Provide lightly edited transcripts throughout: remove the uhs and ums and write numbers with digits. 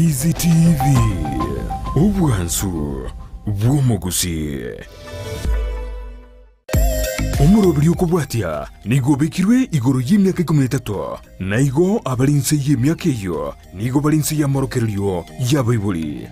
Ndizi TV ubwansu bw'omuguzi omurobiri okubwatya nigobekirwe igoro y'imyaka 13 naigo abalinse y'emyaka eyo nigo balinse y'amorokereryo y'abaibuli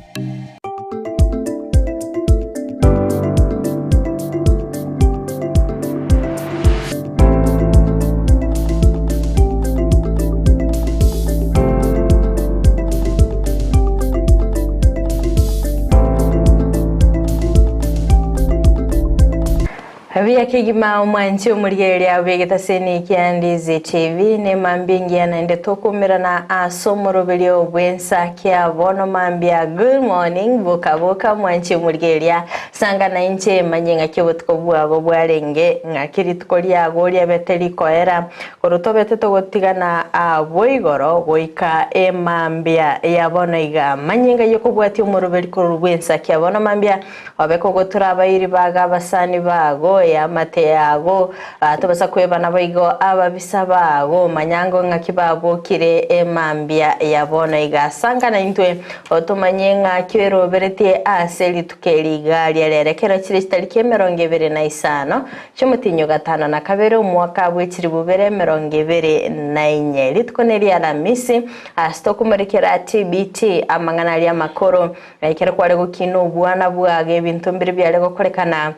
Havia kigima mwanchi umurigeri abegeta seni Ndizi TV ne mambingi anaende tokumira na asomorobeli obwensa kia bono mambia. Good morning boka mwanchi umurigeri sanga na inche manyenga kibutko bwabo bwarenge ngakiri tukolia golia beteli koera korotobete togotigana boigoro boika mambia ya bono iga manyenga yokobwati umurobeli korubwensa kia bono mambia obeko gotura bayiri baga basani bago ya mate yago tubasa kwebana baigo ababisa bago manyango ngakibabo kire mambia yabona igasanga na intwe otumanyenga kiwero berete aseli tukeli gali yarekera kire kitariki 25 cyumutinyo gatano na kabere umwaka bw'ikiri bubere 24 litkoneri alamisi stokumerekera TBT amangana ya makoro yakere kware gukino bwana bwage bintu mbere byare gukorekana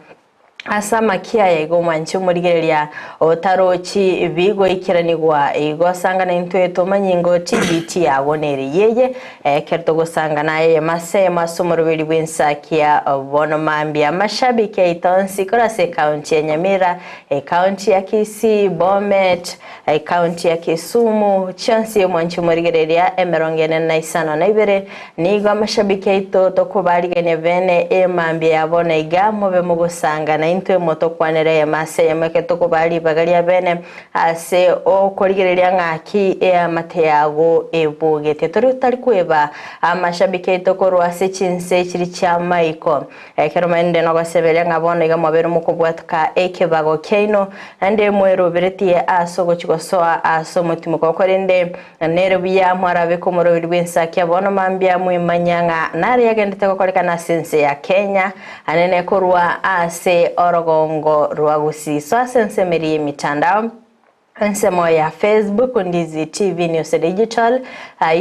asama kia yego mwanchi umurigereria otarochi bigo ikiranigwa igo sanga na intwe tomanyingo TBT yabonere yeye kerto gusanga naye mase masomorobeli bwensa kia bono mambia mashabiki itonsi korase county ya Nyamira county ya Kisii Bomet county ya Kisumu chansi mwanchi umurigereria emerongene na isano na ibere nigo mashabiki ito tokubaligene bene mambia yabona igamo be mugusanga na intwe moto kwanere ya mase ya maketo kubali bagalia bene ase o korigereria ngaki mate yago ebugete tori utari kweba amashabiki itokoro ase chinse kiri cha maiko kero mende no basebele ngabona iga mabero mukubwatuka ekebago keino ande mwero bereti asogo chigosoa aso mutimo kokorende nere biya mwarabe ko morobiri bwensa kya bono mambia mwimanyanga nare yagendete kokorekana sense ya Kenya anene korwa ase orogongo ruagusiso asensemeri mitandao Ansemo ya Facebook Ndizi TV News Digital,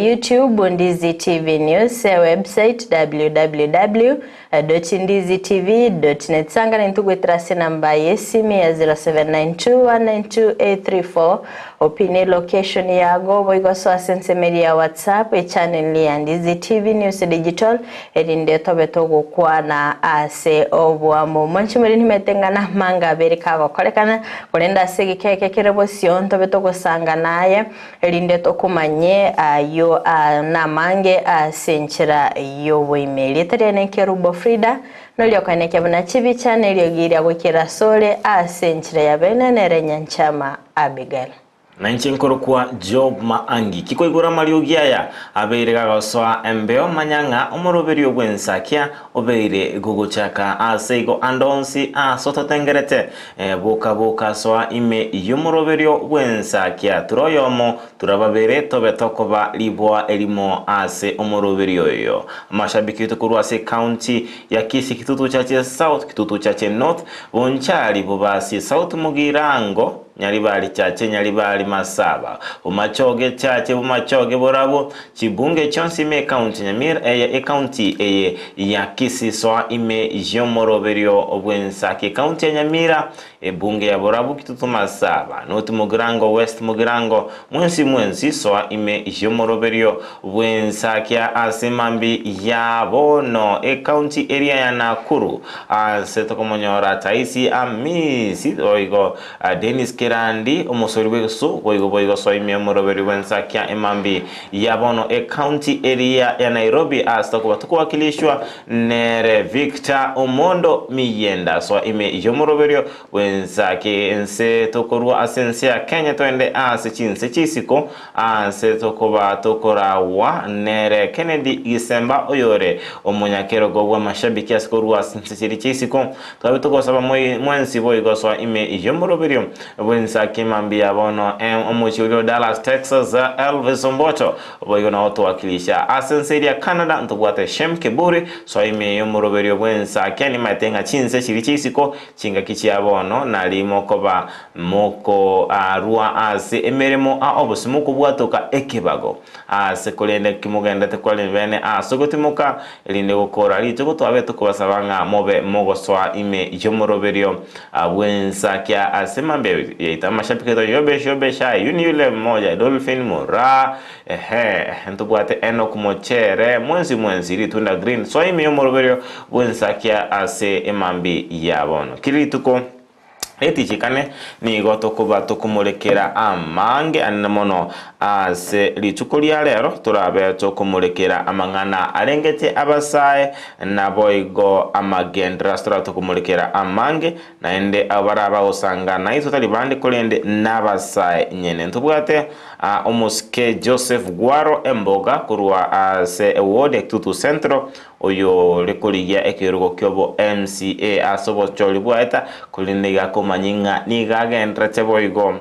YouTube Ndizi TV News, website www.ndizitv.net. Sanga na ntugu itrasi namba yesimi ya 0792192834. Opine location ya gobo igoso asensemeri ya WhatsApp channel ya Ndizi TV News Digital. Edinde tobeto kwa na ase obuamu. Manchimeri nimetengana manga berika wakolekana. Kulenda segi keke kirebosi onto beto gusanga naye elinde tokumanye yo namange senchira yo wemeli terene kerubo Frida nolyo kaneke bana chibi channel yo gira gukira sole senchira ya benenere nyanchama Abigail na nchenkoro kwa Job Maangi kiko igura Mario Giaya abeire gagoswa embeo manyanga omoroberi obwensa kia obeire guguchaka aseigo andonsi soto tengerete boka soa ime yomoroberi obwensa kia turoyomo turababere tobetokoba libwa elimo ase omoroberi oyo mashabiki tukuru ase county ya Kisii kitutu chache south kitutu chache north bonchali bobasi south mugirango nyalibali chache nyalibali masaba umachoge chache umachoge borabo chibunge chonsi me county Nyamira county ya Kisii soa ime jomoroberio obwensa ke county Nyamira bunge ya borabo kitutu masaba north mugirango west mugirango mwensi soa ime jomoroberio obwensa kia asemambi ya bono county area ya Nakuru seto komonyora taisi amisi oigo Dennis Kirandi omosoriwe so boigo so ime moroberi wensa kia emambi yabono county area ya Nairobi astokuba tukwakilishwa nere Victor Omondo Miyenda so ime yomoroberio wensa ke ense tokorwa asense ya Kenya toende chinse chisiko tokoba tokorawa nere Kennedy Gisemba oyore omonyakero gobwa mashabiki askorwa asense chisiko twabitoko saba mwensi boigo so ime yomoroberio bwensa kimambia bono omuchulio Dallas Texas Elvis Omboto boyo na otowakilisha asenseria Canada ntubwate Shem Kiburi so ime yomuroberio bwensa kyani matenga chinse chirichисiko chinga kichia bono nalimo koba moko arua ase emeremo obosimuko bwatoka ekebago ase kolende kimugenda tekwale bene asogotimoka elinde gukora rito twabe tukubasabanga mobe mogoswa ime yomuroberio bwensa kya asemambe yita mashapiketo yobe sha yule mmoja Dolphin Mura ntubwate Enoch Mochere mwenzi ritunda green so ime yomuroberio bwensa kya ase emambi yabono kirituko etichikane ni goto kuba tukumulekera amange anamono ase lituko lya lero turabe tukumulekera amangana arengete abasaye naboigo amagendra tukumulekera amange naende abaraba osangana izo talibandi kolende nabasaye nyene ntubwate omuske Joseph Gwaro Emboga kurwa ase ewode tutu centro oyo lekoligia ekirugo kyobo MCA asobo cholibwaeta kulindiga komanyinga nigagendra teboigo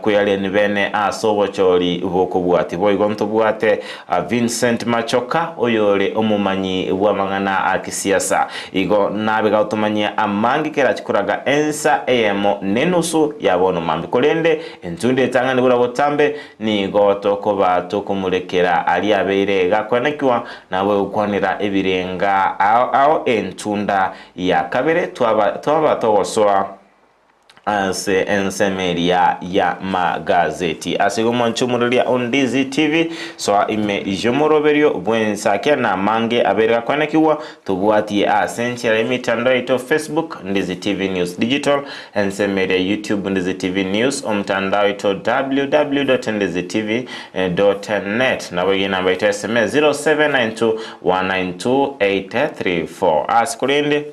kuyale nibene asobo choli bokobwati boigo ntobwate Vincent Machoka oyole omumanyi bwamangana akisiasa igo nabiga utumanyia amangi kera chikuraga ensa emo nenusu yabono mambi kolende entunde tangani bura botambe nigo tokoba tokumulekera ali abeire gakwanekiwa nawe ukwanira ebirenga ao entunda ya kabere twaba togoswa ase ensemeria ya magazeti asigo mwanchumurulia Ondizi TV so ime ijomoroberio bwensa kya na mange abereka kwanekiwa tubwati asenchera imitandao ito Facebook Ndizi TV News Digital ensemeria YouTube Ndizi TV News omtandao ito www.ndizitv.net na wegi namba ito SMS 0792192834 asikulinde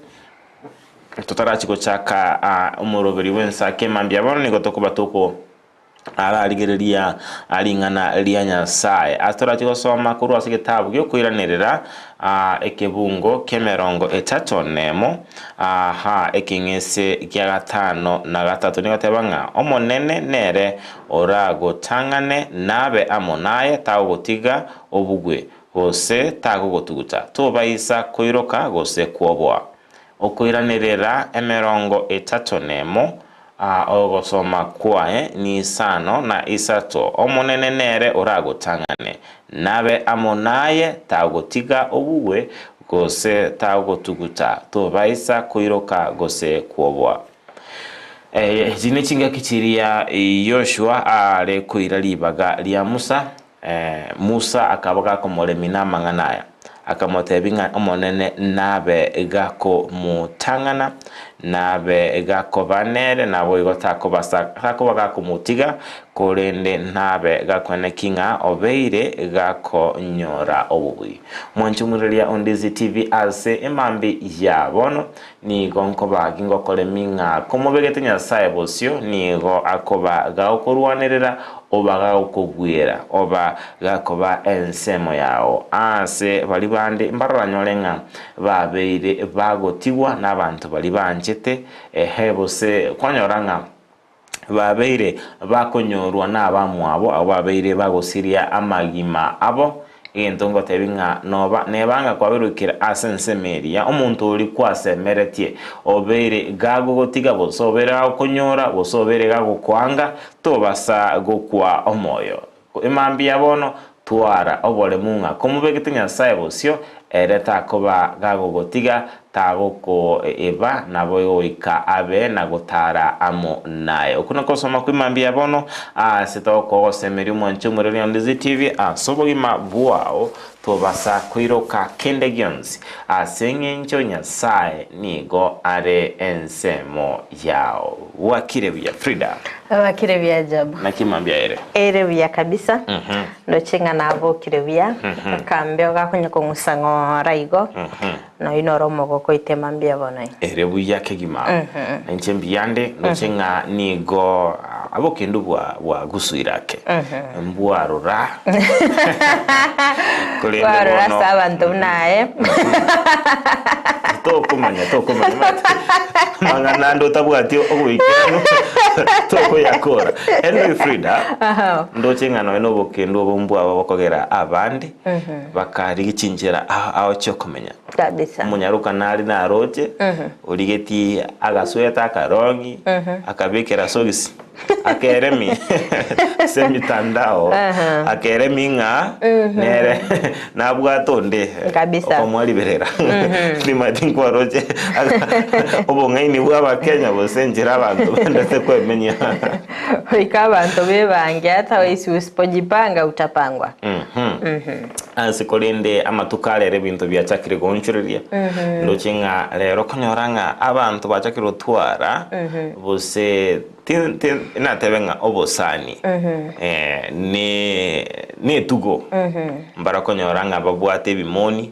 tutara chiko chaka umuroberi wensa kemambia bono ni gotokuba toko aligereria alingana lianya sae atora chiko soma kuru asigetabu gyo kuiranirira ekebungo kemerongo etato nemo ekingese kya gatano na gatatu ni gatebanga omonene nere orago tangane nabe amonaye tagotiga obugwe gose tagogotuguta tobaisa koiroka gose kuobwa okuiranirira emerongo etato nemo ogosoma kwae ni sano na isato omonene nere oragotangane nabe amonaye tagotiga obugwe gose tagotuguta tobaisa koiroka gose kuobwa zine chinga kichiria Yoshua ale koira libaga lya Musa akabaga komoremina manganaya akamotebinga omonene nabe gako mutangana nabe gako banere nabo igotako baga kumutiga kolende nabe gakwane kinga obeire gako nyora obubwi mwanchumurelia Ondizi TV ase emambi yabono ni gonko bagingo koleminga komobegete nyasaye bosio nigo akoba gaokorwanerera oba gaokogwera oba gakoba ensemo yao ase bali bande mbaranyolenga babeire bagotiwa nabantu bali banjete hebose kwanyoranga babeire bakonyorwa n'abamwabo abo babeire bagosiria amagima abo entongo tebinga noba nebanga kwaberukira asensemeria omuntu uri kwasemeretie obeire gagogotiga bosobera okonyora bosobere gagokwanga tobasa gokwa omoyo emambi yabono twara obole munga komubegete nyasaye bosio ereta koba gagogotiga tagoko eba nabo yoika abe na gotara amo naye okuno kosoma kwimambi yabono sitoko semeri mwanchumureli Ondizi TV sobogima buao tobasa kuiroka kende gyonzi asengencho nyasaye nigo are ensemo yao wakirebya Frida wakirebya Job na kimambia erebya kabisa ndo chenga nabo kirebya kambeo gakunyako musango raigo no inoro mogo itemambia bona erebu yake gima nchembi yande no chenga nigo abokendu bwa gusuirake mbwarura kwarura sabantu nae tokumanya mangana ndo tabwati ogwikira toko yakora Henry Frida ndo chingano eno bokendo bombwa babokogera abandi bakari gichinjira aho cyo kumenya kabisa munyaruka nari na roje uligeti agasweta akarongi akabekera sogisi akeremi semitandao akeremi nga nere nabwatonde kabisa okomwali berera ni madinko roje obongaini bwa Kenya bosenjira abantu bandase kwemenya ikabantu bebange hata wisi usipojipanga utapangwa asikolinde amatukalere bintu byachakire gonchureria ndochinga lero konyoranga abantu bachakiro twara bose inatebenga obosani ne tugo mbara konyoranga babwate bimoni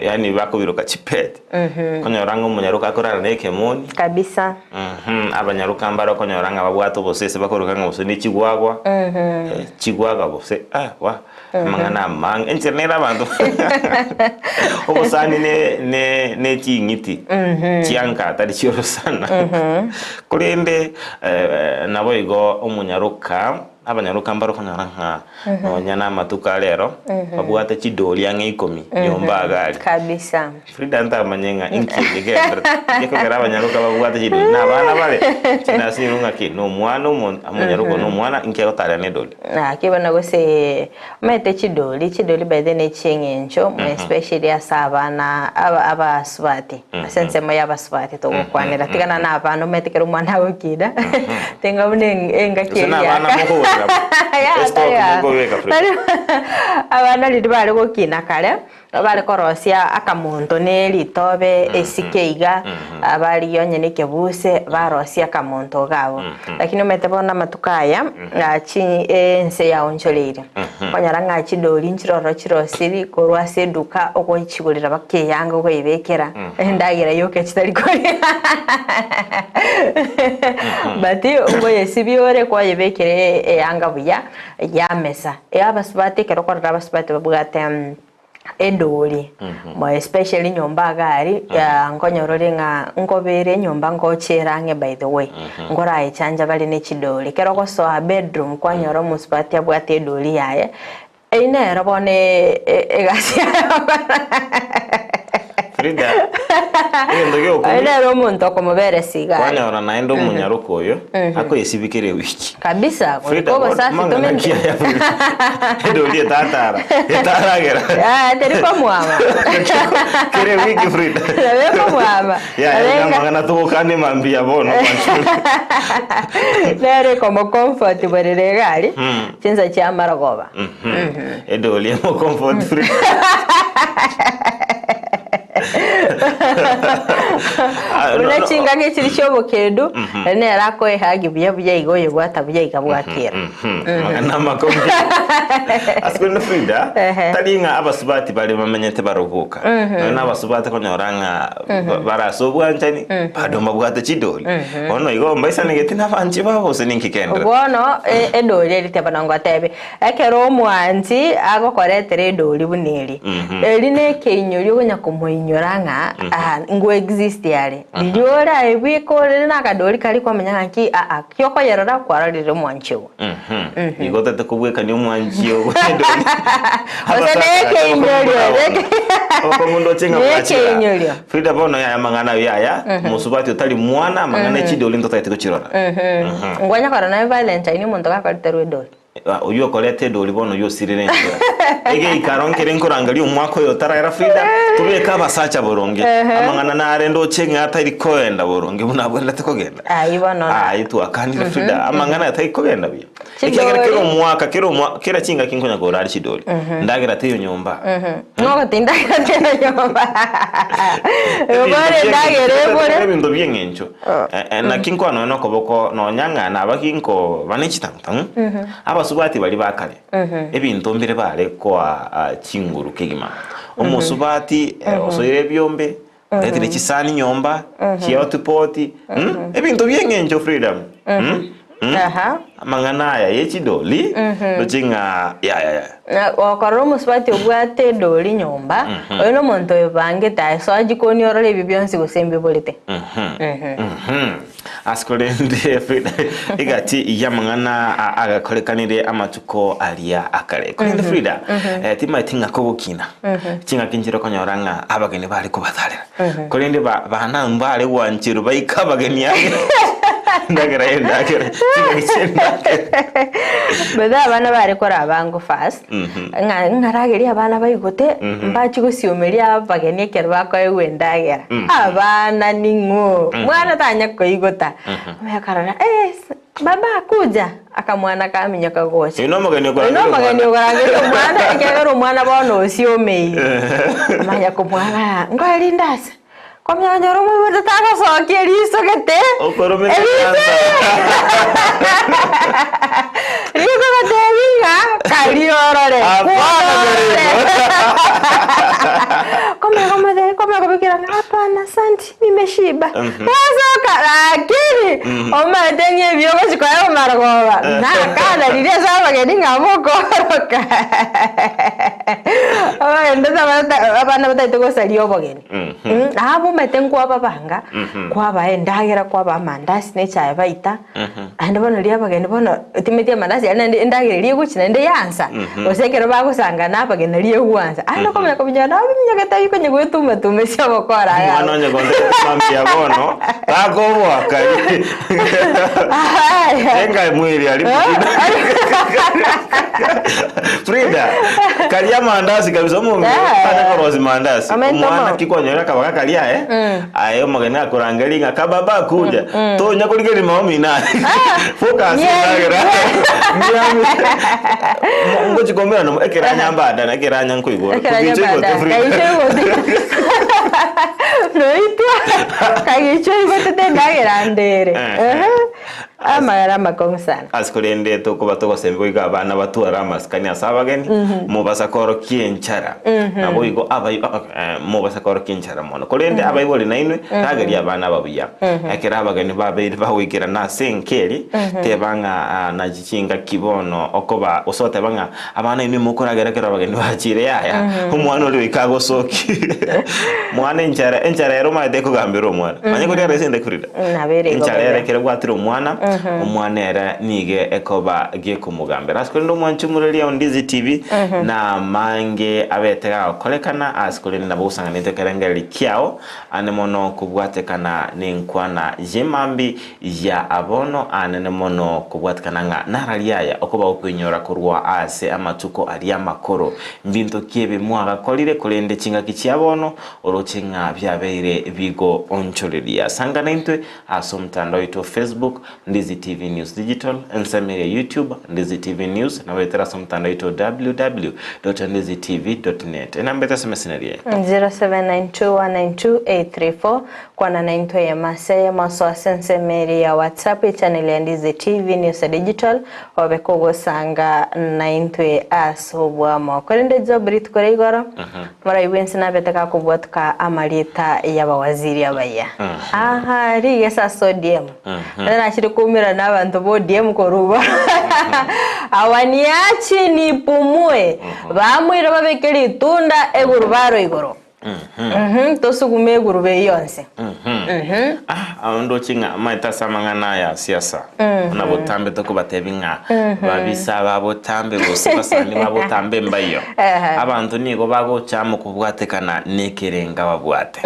yani bakobiroka chipet konyoranga umunyaruka akorana nekemoni kabisa abanyaruka mbara konyoranga babwate bosese bakorukanga bose n'ikigwagwa kigwaga bose wa mangana mang enchernera abantu obosani ne chingiti chianka tari chiro sana kulinde nabo igo umunyaruka abanyaruka mbaro konyoranga nonyana matuka lero babwate chidoli yange 10 nyomba agali kabisa Frida nta manyenga inkigegera yekogera abanyaruka babwate chidoli nabana bale chinasirunga ki no mwana umunyaruko no mwana inkego tare ne doli kibona gose mete chidoli by the ne chengencho especially asabana abaswati sense moya baswati to kwanira tigana na abantu metekera umwana wokida tenga bunenga kiya abana lidi bali gukina kale bali korosia akamuntu nelitobe esikeiga abali yonyene kebuse barosia akamuntu gabo lakini umetebona matukaya achi ense ya oncholeire konyaranga chidoli nchiroro chirosiri korwa seduka oko chigurira bakeyanga oko ibekera ndagira yoke chitarikore bati ubwo yesibiore kwa ibekere yanga buya yamesa abasubate kerokorra abasubate babugate edoli mo especially nyomba gari ya nkonyorore nga nkobere nyomba ngocherange by the way ngora ichanja bali ne chidoli keroko so a bedroom kwanyoro musubate abwate edoli yaye ine rabone egasi Frida ndoge ko ine romuntu komubere siga kwanyora naendo munyaruko oyo ako yesibikire wiki kabisa ko sasa tumenye edoli etaragera teriko muama kire wiki Frida teriko muama ya ngana tukane mambia bono nere como comfort bореregali chenza cha maragoba edoli mo comfort Frida unachinga ngechiri chobokedu nera ko ehagi buya igoye gwata buya ikabwatira na makombi askuna Frida talinga abasubati bali bamenyete baruhuka na abasubati konyoranga barasobwa ntani badomba bwata chidoli ono igo mbaisa negeti nabanchi babo seninkikendra bono edoli litebanango atebe ekero omwanzi agokoretere edoli buneri eline keinyori gonya kumuinyoranga ngo exist yale ndiora ebiko na kadoli kali kwa manyanga ki kyoko yerora kwararire mwanchiwo igote tekubweka ni mwanchiwo edoli osane keinyori oko mundo chenga bwachira Frida bono ya mangana yaya musubati utali mwana mangana chidoli ndo taitiko chirora ngwanya korana Valentine muntu gakariterwe edoli uyo kolete doli bono yo sirene ege ikaronkere nkorangali umwako yo tarara Frida tubeka abasacha boronge amangana nare ndo chenga atari koenda boronge bunabwela tekogenda ayibona ayitu akandi Frida amangana atari kogenda biyo ikagera kero mwaka kera chinga kinkonya ko rari chidoli ndagira teyo nyomba ngoko tindagira teyo nyomba ubore ndagere bore ebintu byengencho na kinko no koboko no nyanga na bakinko banechitanga abasubati bali bakale ebintu mbere bare kwa chinguru kigima umusubati osoyire byombe ndetire chisani nyomba chiyo tupoti ebintu byengencho Freedom Mangana ya yechidoli luchinga ya wakoro muswati ubwate doli nyomba ono monto evange ta so ajikoni orole bibionsi gusembe bolite askolende Frida igati iyamangana agakolekanire amatuko alia akare kolende Frida tima tinga kobukina kinga kinjiro konyoranga abageni bari kubathalira kolende bana mbale wanchiru baikabageni yake ndagera bada abana bari kora abangu fast ngarageri abana bayigote mbachi gusiomeria abageni ekerwa ko ewendagera abana ningo mwana tanya koigota mekarana baba kuja akamwana kaminya kagocha ino mageni okorangero mwana ekero mwana bono osiomei amanya ko mwana ngari ndasa komya nyoro mu bataka soke riso kete okorome riso kete vinga kaliorore komya kubikira hapana santi nimeshiba wasoka lakini omatenye byogo sikoyo maragoba na kana lile sawa gedinga mukoroka abana batayite gosaliyo bogeni abo metengo ababanga kwaba endagera kwaba mandasi nechaye baita ande bono liya bageni bono timeti mandasi ande endagera liye guchina ende yansa osekero bagusanga nabageni liye guansa ande komya kobinyana abinyagata yukonye gwetuma tumesha bokora mwana nyagonde mambia bono bagobwa kali enga mwiri ali Frida kalia mandasi kabisa mu pana korozi mandasi mwana kikonyera kabaga kalia ayo magana kurangeli ngakababa kuja to nyakuligeli maomi na focus ngagera ngochi komera no ekera nyamba dana ekera nyanko igoro kubiche ko Frida no itu kagicho ibote ndagera ndere amara makonsana askolende to kuba to sembo iga abana batwara maskani asabageni mubasa koro kienchara nabo igo abayi mubasa koro kienchara mono kolende abayi boli nainwe kageri abana babuya akira abageni babiri bawikira na senkeri tebanga na jichinga kibono okoba osote banga abana imi mukora gerekera abageni bachire yaya umwana uri ikago soki mwana enchara ero maide kugambira umwana manye kuri resende kurida enchara erekera gwatira umwana umwana era nige ekoba gie kumugambira askolendo mwanchumureli ya Ndizi TV na mange abetega kolekana askolendo nabusanga nitekerengeli kiao anemono kubwatekana ninkwana jemambi ya abono anemono kubwatekana nga naraliaya okoba okwinyora kurwa ase amatuko ali amakoro mbinto kiebe mwaga kolire kolende chinga kichiabono orochinga byabeire bigo onchorelia sangana intwe asomtando ito Facebook Ndizi TV News Digital ensemere YouTube Ndizi TV News na wetera somtando ito www.ndizitv.net enambeta semesinari 0792192834 kwa na naitwa ya Masaya maso ensemere ya WhatsApp channel ya Ndizi TV News Digital obekogo sanga naitwe asobwa makorende jobrit koreigoro mara iwensi na betaka kubwatka amalita ya bawaziri abaya ri yesa sodium na shiri kumira na bantu bo DM koruba awaniachi nipumue bamwira babekeri tunda egurubaro igoro tosugume gurube yonse ando chinga maita samangana ya siasa na botambe to kubatebinga babisa babotambe bose basani babotambe mbayo abantu nigo bago chamo kubwatekana nekerenga babwate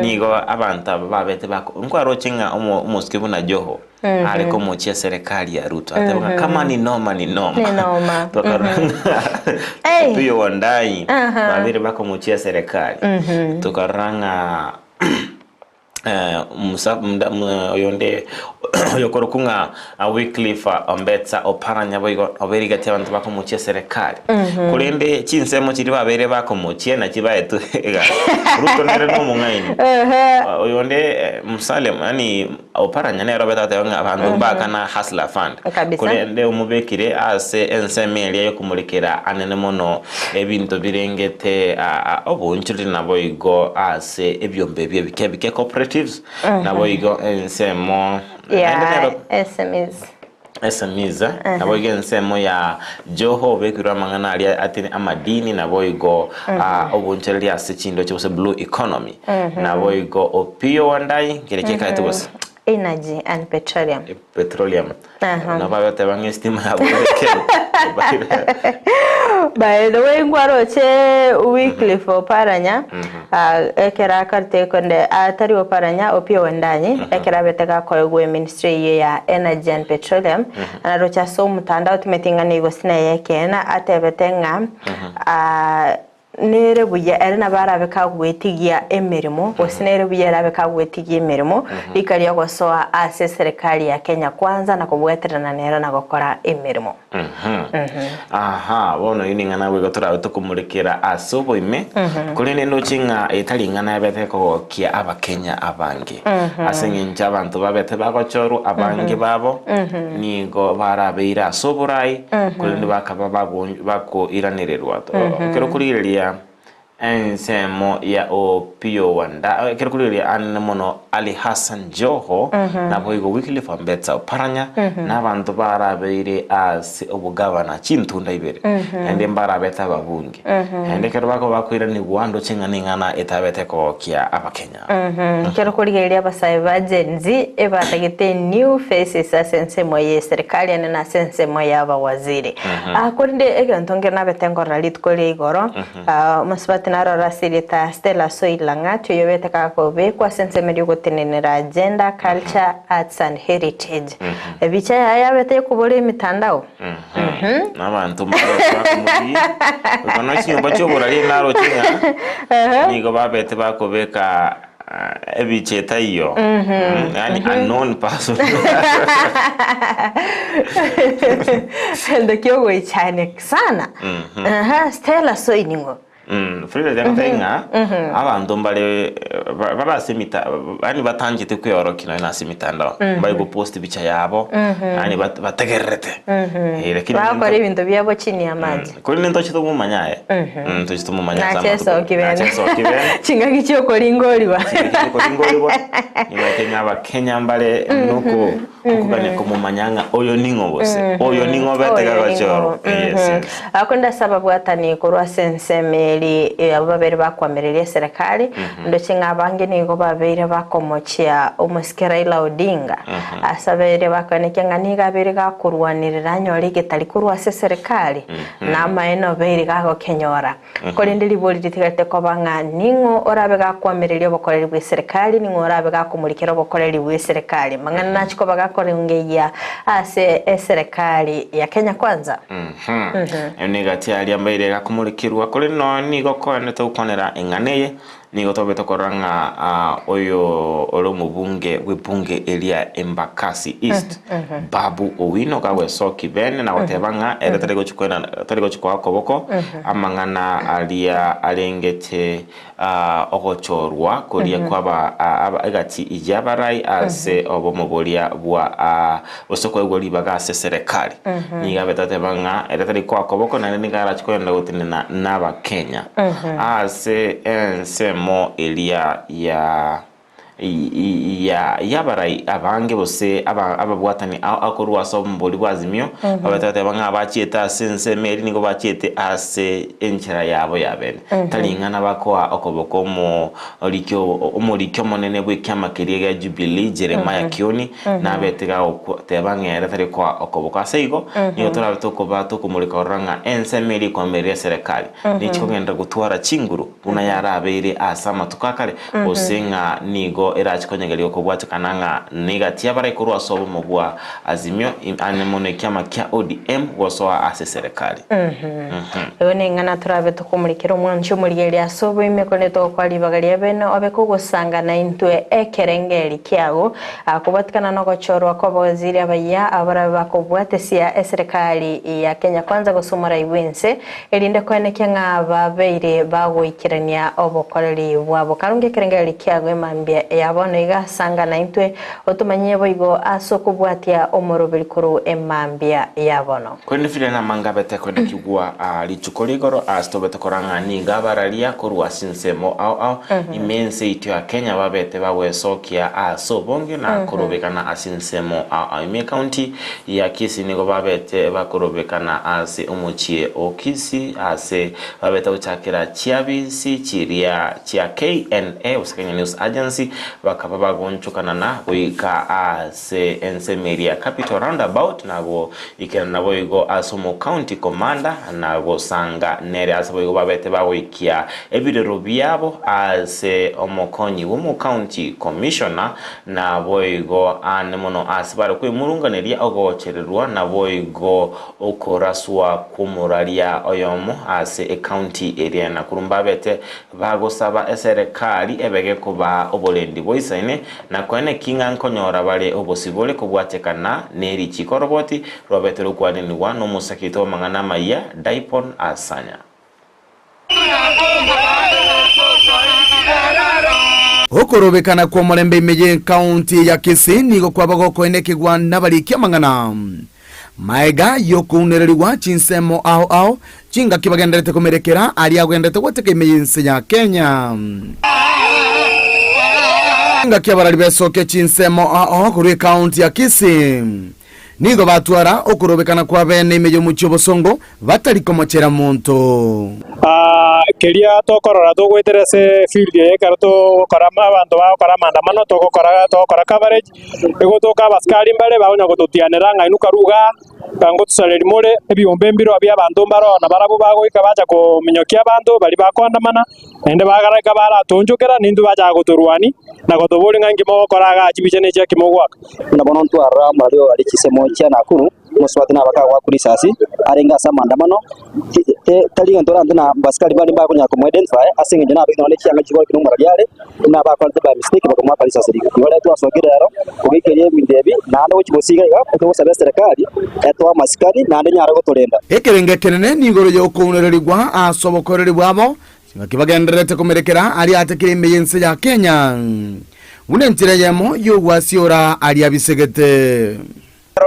nigo abantu babete bako ngwaro chinga umuskibu na joho aliko mochia serikali ya Ruto atebanga kama ni noma tukaranga tuyo wandai babiri bako mochia serikali tukaranga oyonde yokorokunga Wycliffe Ombetsa oparanya boigo oberiga abantu bakomuchia serikali kulende chinsemo chiri babere bakomuchia na chibaetu Ruto nere no mungaini oyonde Musalem yani oparanya nero betatebanga abantu bakana Hustler Fund kulende umubekire ase ensemeli yo kumulikira anene mono ebintu birengete obunchiri naboigo ase ebyombe bike cooperatives nabo igo ensemo SMEs SMEs nabo igensemo ya Joho bekirwa mangana ali atini amadini nabo igo obunchereri ase chindo cyose blue economy nabo igo Opiyo Wandayi gerekeka etubose energy and petroleum nabo abatebanga estima yabo by the way ngwaroche weekly for Paranya ekera karte konde atari Oparanya Opiyo Wandayi ekera betega koyegwe ministry ya energy and petroleum anarocha so mutandao tumetinga nigo sina yake na atebetenga nere buya erina barabe kagwetigia emirimo osinere buya rabe kagwetigia emirimo likaliya gosoa ase serikali ya Kenya Kwanza na kubweterana nera na gukora emirimo aha bono iningana bwe gotora tukumurikira asobo ime kuri nendo chinga etalingana yabete ko kia abakenya abange asenginja abantu babete bagochoru abange babo nigo barabeira asoborai kuri ndibakaba bako iranirerwa kero kuriria ensemo ya Opiyo Wandayi kero kuriria anmono Ali Hassan Joho nabo igo weekly for Betsa Oparanya n'abantu barabeire as obugabana chintunda ibere ende mbarabeta babunge ende kero bako bakwira ni gwando chinganingana etabete ko kia abakenya kero kuriria basaiba genzi ebatagete new faces asensemo ye serikali na sensemo ya bawaziri akorinde egantonge nabetengo ralit kole igoro masbati naro rasilita Stella Soilanga tuyobete kakobe kwa sensemo tenenera agenda, culture, arts and heritage. Ebicha yabete kubole mitandao. N'abantu bakumuri. Kono cyumba cyo burari naro kinga. Nigo babete bakobeka ebicheta iyo. Yani unknown person. Ndakyo go cyane sana. Stella Soiningo. Frida denga abantu mbale barasimita ani batangite kwiyorokina na simitanda bari go post bicha yabo ani bategerete lakini bakora ibintu byabo chini amazi kuri nendo chito mumanyaye chito mumanya sama nacheso kibene chingaki cyo koringoliwa ni Kenya mbale nuko kugane ko mumanyanga oyo ningo bose oyo ningo betega gachoro yes akonda sababu atani korwa senseme ababere bakwamerera serikali ndoche ngabange nigo babere bakomochia umusikira ila Odinga asabere bakaneke nganiga bere gakurwanirira nyori getali kurwa serikali na maeno bere gago kenyora kolinde liboli ditigate ko banga ningo orabe gakwamerera bokorera bwe serikali ningo orabe gakumurikira bokorera bwe serikali mangana nachiko bagakorengeya ase serikali ya Kenya Kwanza enegati ali ambaire gakumurikirwa kole no nigo kone to konera enganeye nigo to beto koranga oyo olo mubunge webunge elia Embakasi East Babu Owino kawe soki bene na watebanga ereterego chikwena terego chikwa koboko amangana alia alengete ogochorwa kolia kwaba agati ijabarai ase obomobolia bwa osoko egoli bagase serikali niga betatebanga ereterego koboko na ningara chikwenda gutinena naba Kenya ase ensemo elia ya barai abange bose ababwatani akorwa so mboli bwazimyo abatate banga abachieta sense meri nigo bachiete ase enchera yabo yabene talingana bakoa okoboko mo olikyo monene bw'ikyama kiriga Jubilee Jeremiah Kioni na betega tebangera tari kwa okoboko aseigo niyo turabitokoba tukumurika oranga ense meri kwa meri serikali nicho ngenda gutwara chinguru unayara abere asama tukakare osenga nigo erachikonyegeli okobwati kananga negatia bara ikorwa sobo mobwa azimyo anemone kyama kya ODM gosoa ase serikali yone ngana turabe tukumurikira umwancho muri ya sobo imekone to kwali bagali beno obeko gusanga na intwe ekerengeli kyago akubatikana no gochorwa ko baziri abaya abara bakobwate sia serikali ya Kenya Kwanza gosomara iwense elinde kweneke ngaba beire bagoikirania obokoreri bwabo karunge kerengeli kyago emambia yabono igasanga na intwe otumanye boigo asokubwatia omoroberi kuru emambia yabono kwende file na mangabete kwende kigwa lichukoligoro astobete koranga ni gabaralia kurwa sinsemo au imense ityo ya Kenya babete bawesokia asobonge na kurobekana asinsemo au ime county ya Kisii nigo babete bakurobekana ase umuchie okisi ase babete uchakira chiabisi chiria chia KNA Kenya News Agency bakaba bagonchukana na wika ase ensemeria capital roundabout nabo ikena nabo igo asomo county commander nabo sanga nere ase igo babete bawikia ebirero byabo ase omokonyi wo county commissioner nabo igo anemono ase bare kwimurunganeria ogochererwa nabo igo okoraswa kumuraria oyomo ase a county area na kurumbabete bagosaba serikali ebege kuba obolendi boisaine na kwene kinga nkonyora bale obosibole kubwatekana neri chikoroboti robetero kwanenwa no musakito mangana maya Daipon Asanya okorobekana kwa Molembe Meje county ya Kisii nigo kwabago kwenekegwa nabalikia mangana maega yokunereriwa chinsemo ao chinga kibagenderete kumerekera ali agendete gwateka imeyense ya Kenya chinga kiabarali besoke chinsemo ao kuri county ya Kisii nigo batwara okurobekana kwa bene imeyo mucho bosongo batari komochera muntu kelia tokorora tugweterese field ye karato korama abantu bakora mandamano tokora coverage ego toka baskari mbale baonya gututianira ngainuka ruga bango tusaleri more ebiombe mbiro abya abantu mbaro na barabo bago ikabaja ko minyokia abantu bali bakondamana ende bagaraka baratonjokera nindu baja guturwani na gotobole ngangi mo koraga achibichene cha kimogwaka na bono ntwara mario ali kisemo cha nakuru muswati na baka wa kurisasi arenga sa mandamano tali ntora ndana baskari bali bako nyako mo identify asinge jana bino ne cyanga kigo kino muraliare na bako ba mistake bako mwa palisa siri yole to asogera kubikerie bindebi na ndo kibosiga ya to sabe serikali eto amaskari na ndo nyara gotolenda ekerenge kenene nigoro yo kunererigwa asobokoreribwa abo kibagenderete kumerekera ali atekire imeyense ya Kenya unentire yemo yo wasiora ali abisegete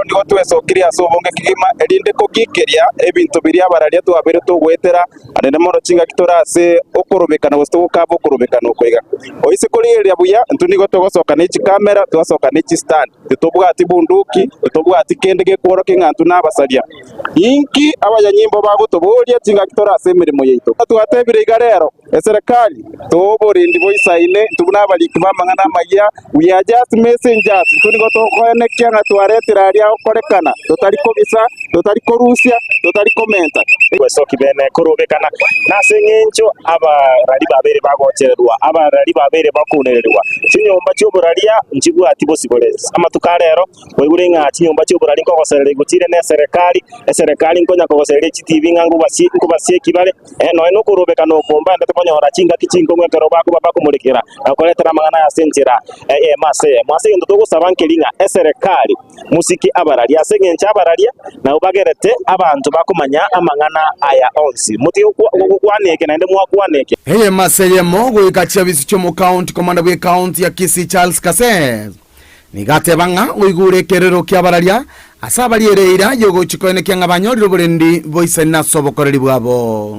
ndigo twesokiria sobonge kigima elinde ko gikeria ebintu biria bararia tu abere to gwetera anene moro chinga kitorase okorobekana gosto gukabo korobekana okwega oise kuriria buya ntunigo togosoka n'ichi kamera togosoka n'ichi stand tutobwa ati bunduki tutobwa ati kendege kworo kingantu nabasaria inki abanyanyimbo bagotoboria chinga kitorase emirimo yeito twatebire igarero serikali toborindi boisaine tubuna baliki bamangana maya we are just messengers tunigo tokoene kyanga twaretira okorekana totariko bisa totariko Rusia totariko menta wesoki bene korobekana nasengencho abarari babere bagochererwa abarari babere bakunererwa chinyomba cy'oburaria nchibwa ati bosiboleza amatukarero weburenga chinyomba cy'oburari ko goserere gutire ne serikali nkonya ko goserere chitivi ngangu basi kibale no korobekana okomba ndatabonyora chinga kichingo mwekero bako bakumurikira akoletera mangana ya sentira mase ndo tugusaba nkelinga serikali musiki abararia asengencha abararia na ubagerete abantu bakumanya amangana aya onsi muti ukwaneke na ndemu akwaneke heye maseye mogo ikachia bisicho mu county commander we county ya Kisii Charles Kasez nigate banga uigure kerero kya bararia asabalireira yogo chikoene kyanga banyoriro burendi voice na sobokoreri bwabo.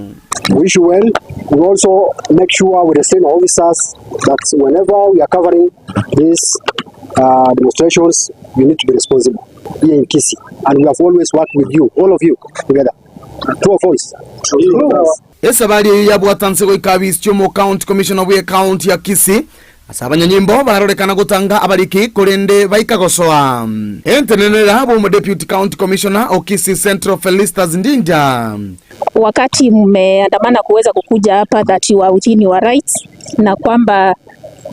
Wish you well. We also make sure with the same officers that whenever we are covering these demonstrations, you need to be responsible here in Kisii, and we have always worked with you, all of you together. True voice. Esabali ya bwatansego ikabisi chomo county commissioner we county ya Kisii asabanyanyimbo bararekana gutanga abaliki kurende baikagosoa entenenera abo mu deputy county commissioner Okisii Central Felicitas Ndinja. Wakati mmeandamana kuweza kukuja hapa that you are within your rights na kwamba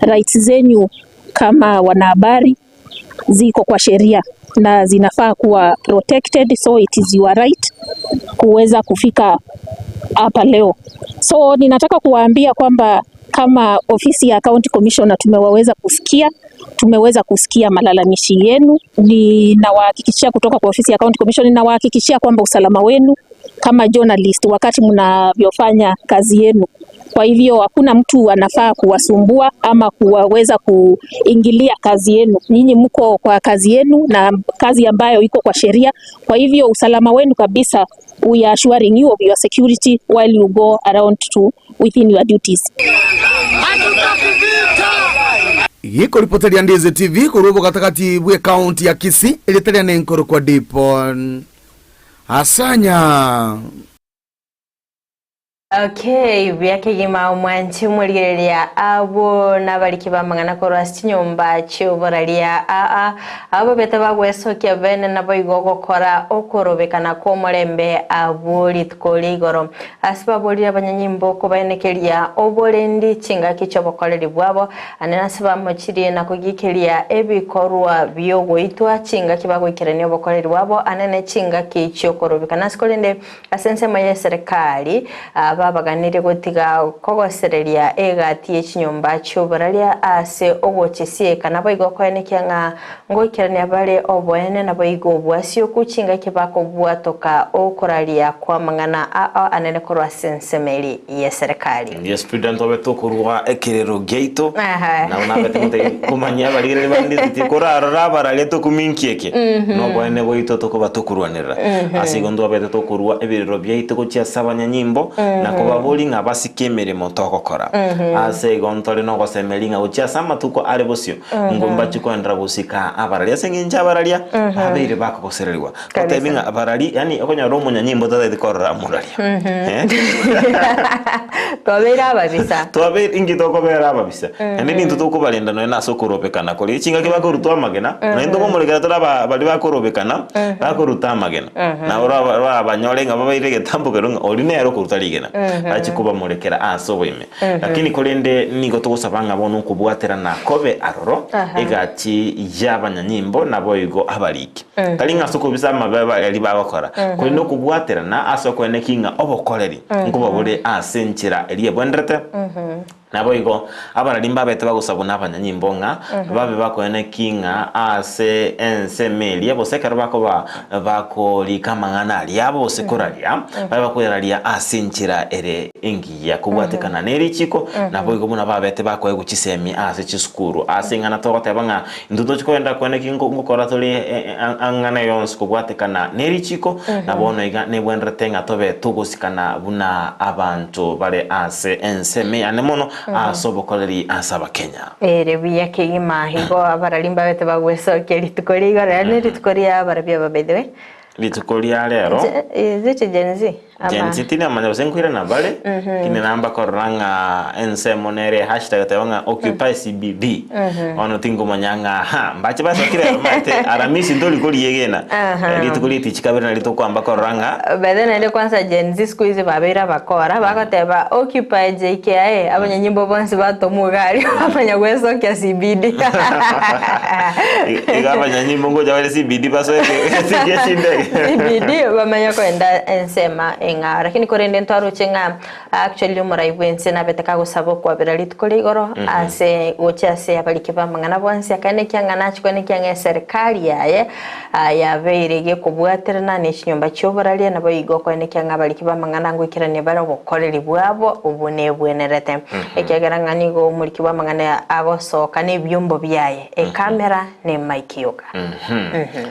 rights zenyu kama wanahabari ziko kwa sheria na zinafaa kuwa protected, so it is your right kuweza kufika hapa leo. So ninataka kuwaambia kwamba kama ofisi ya county commissioner tumeweza kusikia malalamishi yenu. Ninawahakikishia kutoka kwa ofisi ya county commissioner, ninawahakikishia kwamba usalama wenu kama journalist wakati mnavyofanya kazi yenu Kwa hivyo hakuna mtu anafaa kuwasumbua ama kuweza kuingilia kazi yenu. Nyinyi mko kwa kazi yenu na kazi ambayo iko kwa sheria. Kwa hivyo usalama wenu kabisa, we are assuring you of your security while you go around to within your duties. Yiko ripoti ya Ndizi TV kurubo katikati bwe kaunti ya Kisii ilitelia nenkoro kwa Dipon Asanya. Okay, byakigima mwanchi murigereria abo nabaliki bamangana korasi nyumba cyobaralia abo beta bagwesokia bene nabo igogo kora okorobekana ko murembe abo litkoligoro asiba bolira abanyanyimbo ko bayenekeria oborendi kinga kicobokoreri bwabo anena siba mukiri na kugikeria ebikorwa byogoitwa kinga kibagwikirania obokoreri bwabo anene kinga kicokorobekana sikolende asense maye serikali babaganire gotiga kogosereria egati ekinyumba cyobaralia ase ogochesie kana boigo kwenekyanga ngokirania bare oboene na boigo bwasio kuchinga kibako bwatoka okoralia kwa mangana anene korwa sensemeli ya serikali. Yes, president obeto kurwa ekirero geito na unabete mute kumanya barire bandi tikora rabara leto kuminkieke no boene boito to kuba tukurwanira asigondo abete to kurwa ebirero byeito kucia sabanya nyimbo na kubabuli nga basikemere motoko kora ase gontore no gosemeli nga ucia sama tuko arebosio ngomba chikwendra gusika abaralia senginja abaralia abire bako kosereliwa kotebinga abarali yani okonya romo nya nyimbo tata dikora muralia Tobera babisa tobera ingi toko bera babisa ende nintu tuko balenda no na sokorobekana koli chinga kibakorutwa amagena na ndo komurekera tora bali bakorobekana bakoruta amagena na ora banyolenga babaire getambo kerunga olinero kurutarigena achikuba murekera asoboime lakini kolende nigo tugusabanga bono kubwatera na kobe aroro egati y'abanyanyimbo nabo igo abaliki kalinga sokubisa amababa yali bagokora kolende kubwatera na asokone kinga obokoreri nguba bole asenchira eliye bwendrete nabo igo abaralimba bete bagusabuna abanyanyimbo nga babe bakoene kinga ase ensemeli abo sekero bako likamangana ali abo sekoralia babe bakoyaralia asenchira ere engiya kubwatekana neri chiko nabo igo muna babete bakoye guchisemi ase chisukuru asingana togotebanga nduto chikoenda koene kingo ngukora toli angana yons kubwatekana neri chiko nabo no iga ne bwendrete nga tobe tugusikana buna abantu bare ase ensemi anemono asobokoreri asaba Kenya biya kigima higo abaralimba bete bagwesokia litukoria rane litukoria barabia babedwe litukoria lero ziche jenzi Jensi tina manya usenkwira na bale kine namba koranga ensemonere hashtag tewanga occupy CBD ono tingo manyanga mbache basa kire mate aramisi ndoli koli yegena litukoli tichikabira litukwamba koranga bedena ile kwanza jenzi siku hizi babira bakora bakateba occupy JKA abanyanyimbo bonse batomugari abanya gweso kya CBD abanyanyimbo ngoja wale CBD baso CBD bamanya kwenda ensema enga lakini korende ntwaro chenga actually umuraivense na betaka gusabo kwa beralit koligoro ase gocha se abalike bamangana bonse akane kyangana chikone kyanga serikali yaye ya beirege kubwaterana ne chinyumba cyobaralia na bayigo kwene kyanga abalike bamangana ngwikirane bara bokoreri bwabo ubune bwenerete ekyagarangani go muliki bamangana agosoka ne byombo byaye kamera ne mic yoka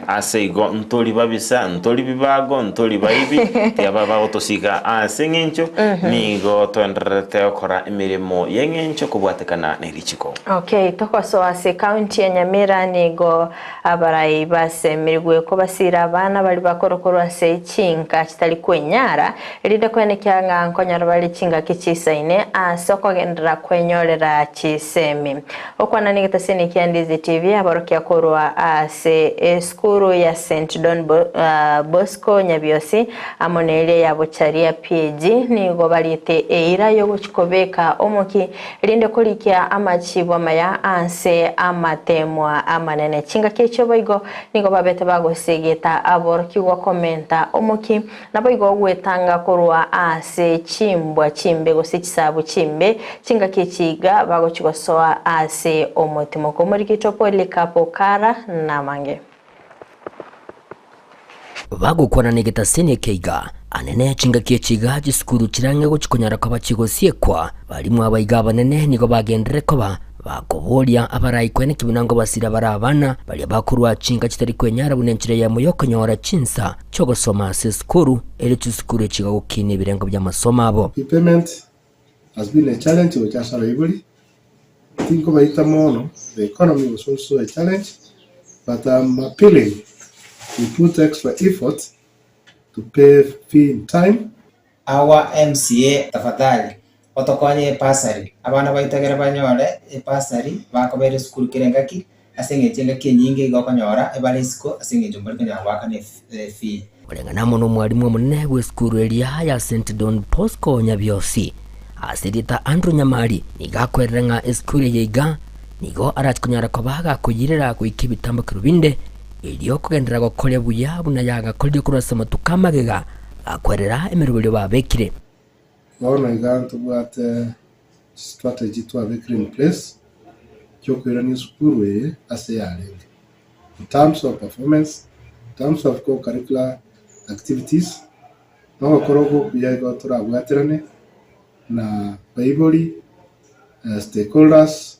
ase go ntoli babisa ntoli bibago ntoli baibi yababa otosika asengencho nigo twenderete okora emirimo yengencho kubwatekana nerichiko. Okay, tokoso ase county ya Nyamira nigo abarai base mirigwe ko basira abana bali bakorokoro ase chinka kitali kwenyara eride kwene kyanga nkonyara bali chinga kichisaine asoko gendera kwenyorera chisemi okwana nigitasene kyandizi TV abarokia korwa ase eskuru ya St Don Bosco Nyabiosi amonele ya bocharia PG nigo balite eira yo guchikobeka omoki rinde kurikia amachibwa maya anse amatemwa amanene chinga kecho boigo nigo babete bagosegeta aboroki gwa komenta omoki naboigo gwetanga korwa ase chimbwa chimbe gosikisabu chimbe chinga kechiga bagochigosoa ase omotimo komori kitopo likapo kara na mange. bagukwana negetasene keiga anene chinga kiechiga gisukuru kirange guchikonyara kwa bachigosiekwa balimu abaiga banene nigo bagendere koba bakoboria abarayi kwene kibunango basira barabana bali bakurwa chinga kitari kwenyara bunenchire ya muyokonyora chinsa chogosoma seskuru ele tusukuru chiga gukine birengo bya masoma abo. Payment has been a challenge with us everybody. Think about it more. The economy was also a challenge, but I'm appealing to put extra effort to pay fee in time. Our MCA tafadhali otokonye pasari abana baitagera banyore pasari bakobere school kirengaki asenge chenga kenyinge gokonyora ebalisiko asenge jombali kanyawaka ne fee olengana muno mwalimu munene we school elia ya St Don Bosco Nyabiosi asidita Andrew Nyamari nigakwerenga school yiga nigo arachikunyara kobaga kuyirira kuikibitambo kirubinde iliyo kugendera gukole buya buna yaga kolyo kurasa matukamagega akwerera emirubyo babekire. Ono iganto bwat strategy to have in place kyokwera ni school ase yale in terms of performance, in terms of co-curricular activities no korogo kuyaga turabwaterane na Bible stakeholders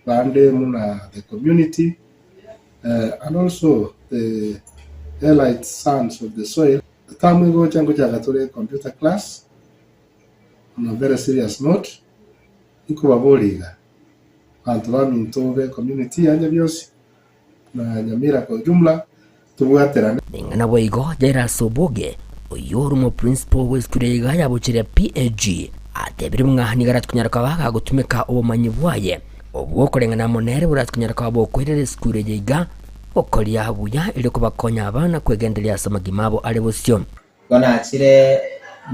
bande muna the community and also the elite sons of the soil. The time we go chango chagatore computer class on a very serious note. Iko baboliga antu bamintobe community anja byosi na Nyamira kwa jumla tubwaterane ningana boigo jaira soboge oyorumo principal weskurega yabuchire PAG atebiri mwahani garatkunyara kabaga gutumika obumanyi bwaye obwo korengana monere buratkunyara kababo kwerere skure yiga okolia buya ili kubakonya abana kwegendelya samagimabo ali busyo gona achire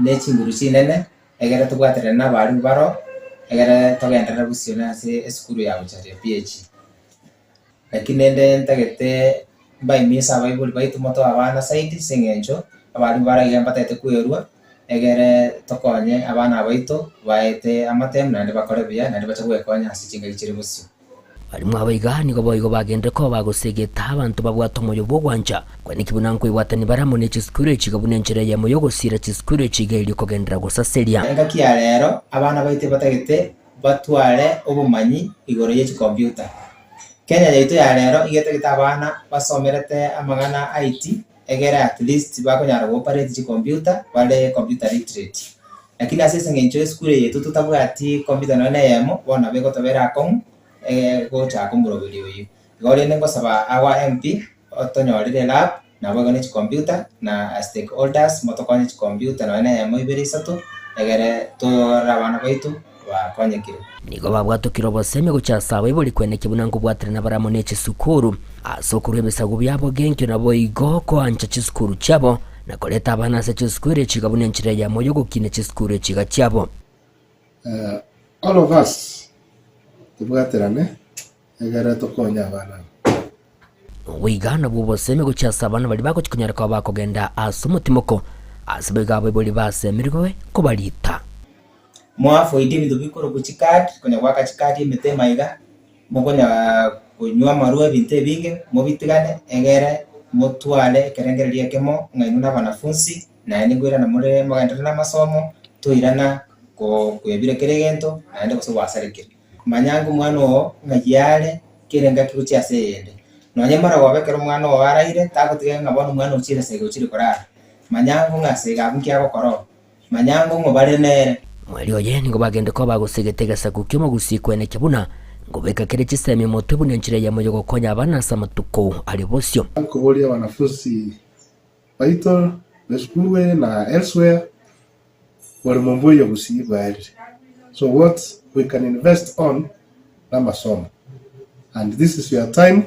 nechinguru chinene egera tubwatere na bari baro egera togendera busyo na se skuru ya buchare PAG lakini ende ntagete bai misa Bible baitu moto abana saidi sengencho abari bara igambata kuyerwa egere tokonye abana baito baete amatem nande bakore bya nande bachagwe konya asichinga gicire busyo balimu abaiga nigo boigo bagende ko bagosegeta abantu babwato moyo bwanja kwani kibunanko iwatani baramo ne chiskure chigabunenjere ya moyo gosira chiskure chiga ili kogendera gosaseria enga kia rero abana baite batagete batware obumanyi igoro ye computer Kenya yaito ya rero igetegeta abana basomerete amagana IT egera at least bakonyara operate computer wale computer literate lakini asese ngencho school yetu tutabwati computer none yemo bona bego tobera akon go cha kumuro video yi gore nengo saba awa MP otonyorire lab na bagone computer na stakeholders motokone computer none yemo iberisato egere to rabana baitu wakonyekire nigo babwatukiro boseme guchasa Bible kwene kibunango bwatire na baramone chisukuru asokuru ebisago byabo genkyo nabo igoko ancha chisukuru chabo na koleta abana se chisukuru chigabunenchire ya moyo gukine chisukuru chiga chabo. All of us tubwaterane egara tokonya abana wigana buboseme guchasa abana bali bako chikunyara kwa bako genda asumutimoko asibega Bible basemirwe kubalita mwafo idi bintu bikoro kuchikati konya kwaka chikati metema iga mokonya kunywa marua binte binge mobitigane egere motwale kerengereria kemo ngainuna banafunzi na ningwira na mure magandira na masomo toirana ko kuyebire keregento naende kusobwasarekire manyangu mwana o ngajyale kirenga kiruchi asende nonye mara wabekero mwana o araire takotiga ngabona mwana uchire sege uchire korara manyangu ngasega bunkia gokoro manyangu mubare nere mweli oye nigo bagende ko bagusegetegesa kukimo gusikwene kibuna ngo beka kire chiseme moto bunenchire ya moyo gokonya abana samatuko ali bosyo kubolia wanafunzi baito beskuwe na elsewhere wale momboyo gusiba ali so what we can invest on na masomo and this is your time,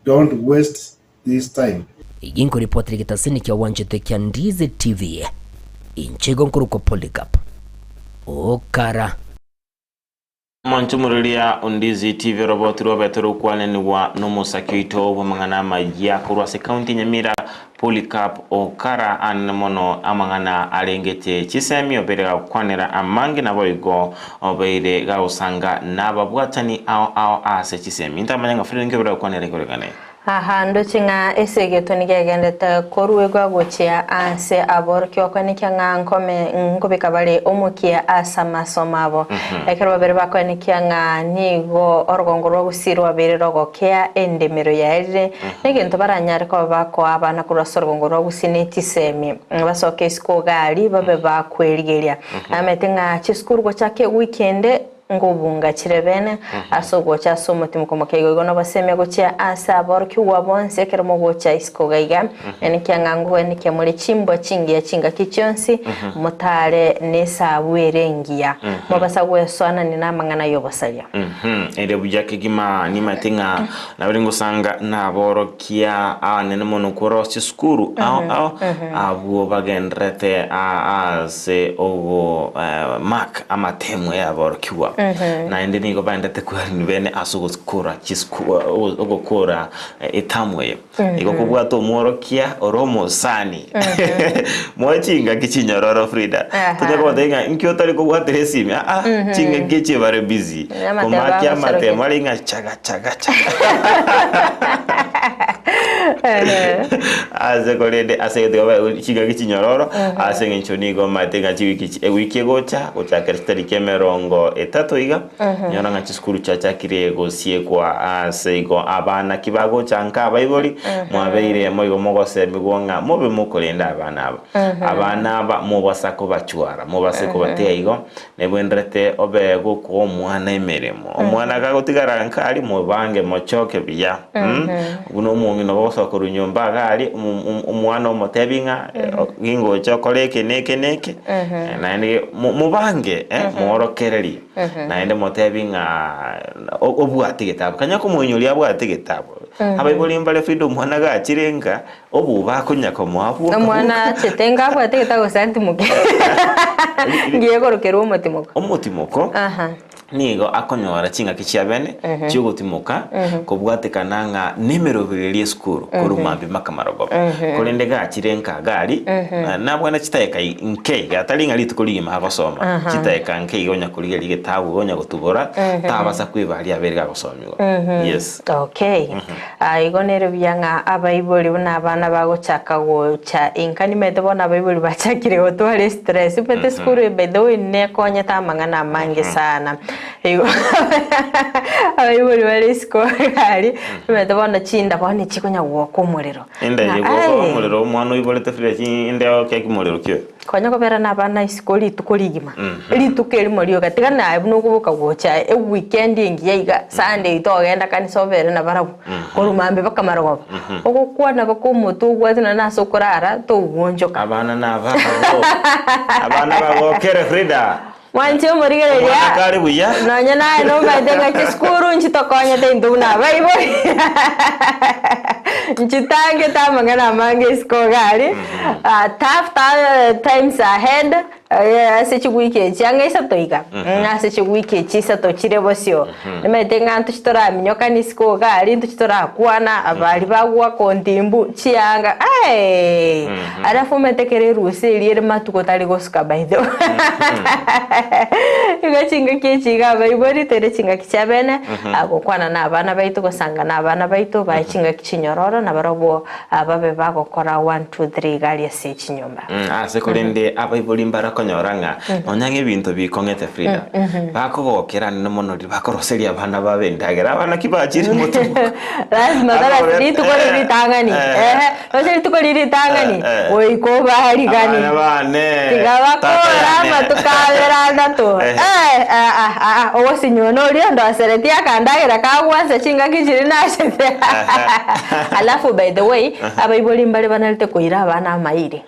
don't waste this time. Iginko ripoti kitasini kia wanjete kia Ndizi TV inchego nkuruko Polycarp Okara Manchumurulia Ndizi TV roboti robetero kwane wa nomusakito bumangana majia kurwase county Nyamira Polycarp Okara anmono amangana alengete chisemi oberega kwanera amangi na boigo obeire ga usanga nababwatani ao ase chisemi ntamanya ngafire nkebera kwanera korekane Aha ndo chinga esegeto nigegendete koruwe gwagochia ase abor kyokanikia nga nkome nkobika bale omukia asa masomabo ekero babere bakanikia nga nigo orgongoro gusirwa bere rogokea endemero yaire negento baranyare ko bako abana kurasa orgongoro gusineti semi basoke skogali babe bakwerigeria ametinga chiskurgo chake weekend ngobunga chirebene asogo cha somoti mukomoke gono baseme gocha asa borki wabonse kermo gocha iskogaiga ene kyangangu ene kyamule chimbo chingi ya chinga kichonsi mutare nesa werengia mobasa gweswana ni namangana yobasalya ere bujake gima ni matinga na biringo sanga na borokia anene monokoro skuru au abu bagendrete ase ogo mak amatemo ya borokiwa na ende nigo bandate kwani bene asugukura ogokora etamwe igo kubwato morokia oromo sani mwachinga kichinyororo Frida tujya kubatenga inkyo tari kubwata resimi chinga giche bare busy komakia matemo linga chaga aze kolede ase de chinga kichinyororo ase nginchonigo matenga chiwiki wiki gocha kerstari kemerongo etato iga nyona nga chiskuru chacha kirego siekwa aseigo abana kibago chanka baiboli mwabeire moyo mogose migonga mobe mukolenda abana aba mobasako bachwara mobaseko bateigo nebwendrete obe goko omwana emeremo omwana gagotigara nkali mobange mochoke biya uno mungi no boso kurunyomba gali omwana omotebinga gingo chokoleke neke na ndi mubange morokereri na ende motebinga obwati gitabo kanyako mwenyoli abwati gitabo abaiboli mbale Freedom mwana gachirenga obuba kunyako mwabu mwana chetenga abwati gitabo santi muke ngiye korokero omotimoko nigo akonyora chinga kichiabene chugutimuka kubwatekana nga nimero bibiri skuru kurumambi makamarogo kolende gachirenka gari na bwana chitayeka nke gatalinga litukulima agosoma chitayeka nke gonya kuliga ligetabu gonya gutubora tabasa kwibali abere gagosomiwa yes okay igonero byanga abaiboli bana abana bagochaka gocha inkani mete bona abaiboli bachakire gotware stress pete skuru bedo ne konya tamangana mange sana ego abaiboli bari skogari mete bona chinda bona chikonya gwokomuriro enda yego omuriro omwana uibolete fresh enda okekimuriro kyo konya kobera nabana iskoli tukoligima litukeli morio katika na buno kubuka gocha e weekend ngiyiga Sunday itogenda kanisa obere na barabu korumambe bakamarago okukwana bakomutu gwatina naso kurara to gonjoka abana bagokere Frida wanche murigereria kari buya nanya nae no badenga chiskuru nchitokonya te nduna baiboli nchitange tamangana mange skogari tough times ahead ase chigwike changa isatoika ase chigwike chisato chirebosio nemetenga ntuchitora minyoka nisko gali ntuchitora kwana abali bagwa kontimbu chianga arafu metekere rusi liere matuko tali gosuka baido igachinga kichiga baibori tere chinga kichabene agokwana na abana baitu gosanga na abana baitu bachinga kichinyororo na barobo ababe bagokora 1 2 3 gali ase chinyomba ase kolende abaiboli mbarako nyoranga onyange bintu bikongete Frida bakogokera no monori bakoroseria abana babendagera abana kibachiri mutu lazima dala litukore litangani ose litukore litangani oiko bahari gani abane tigabakora matukabera ndato owo sinyono rio ndo aseretia kandagera kagwanse chinga kichiri nashete alafu by the way abaiboli mbale banalite koira abana amaire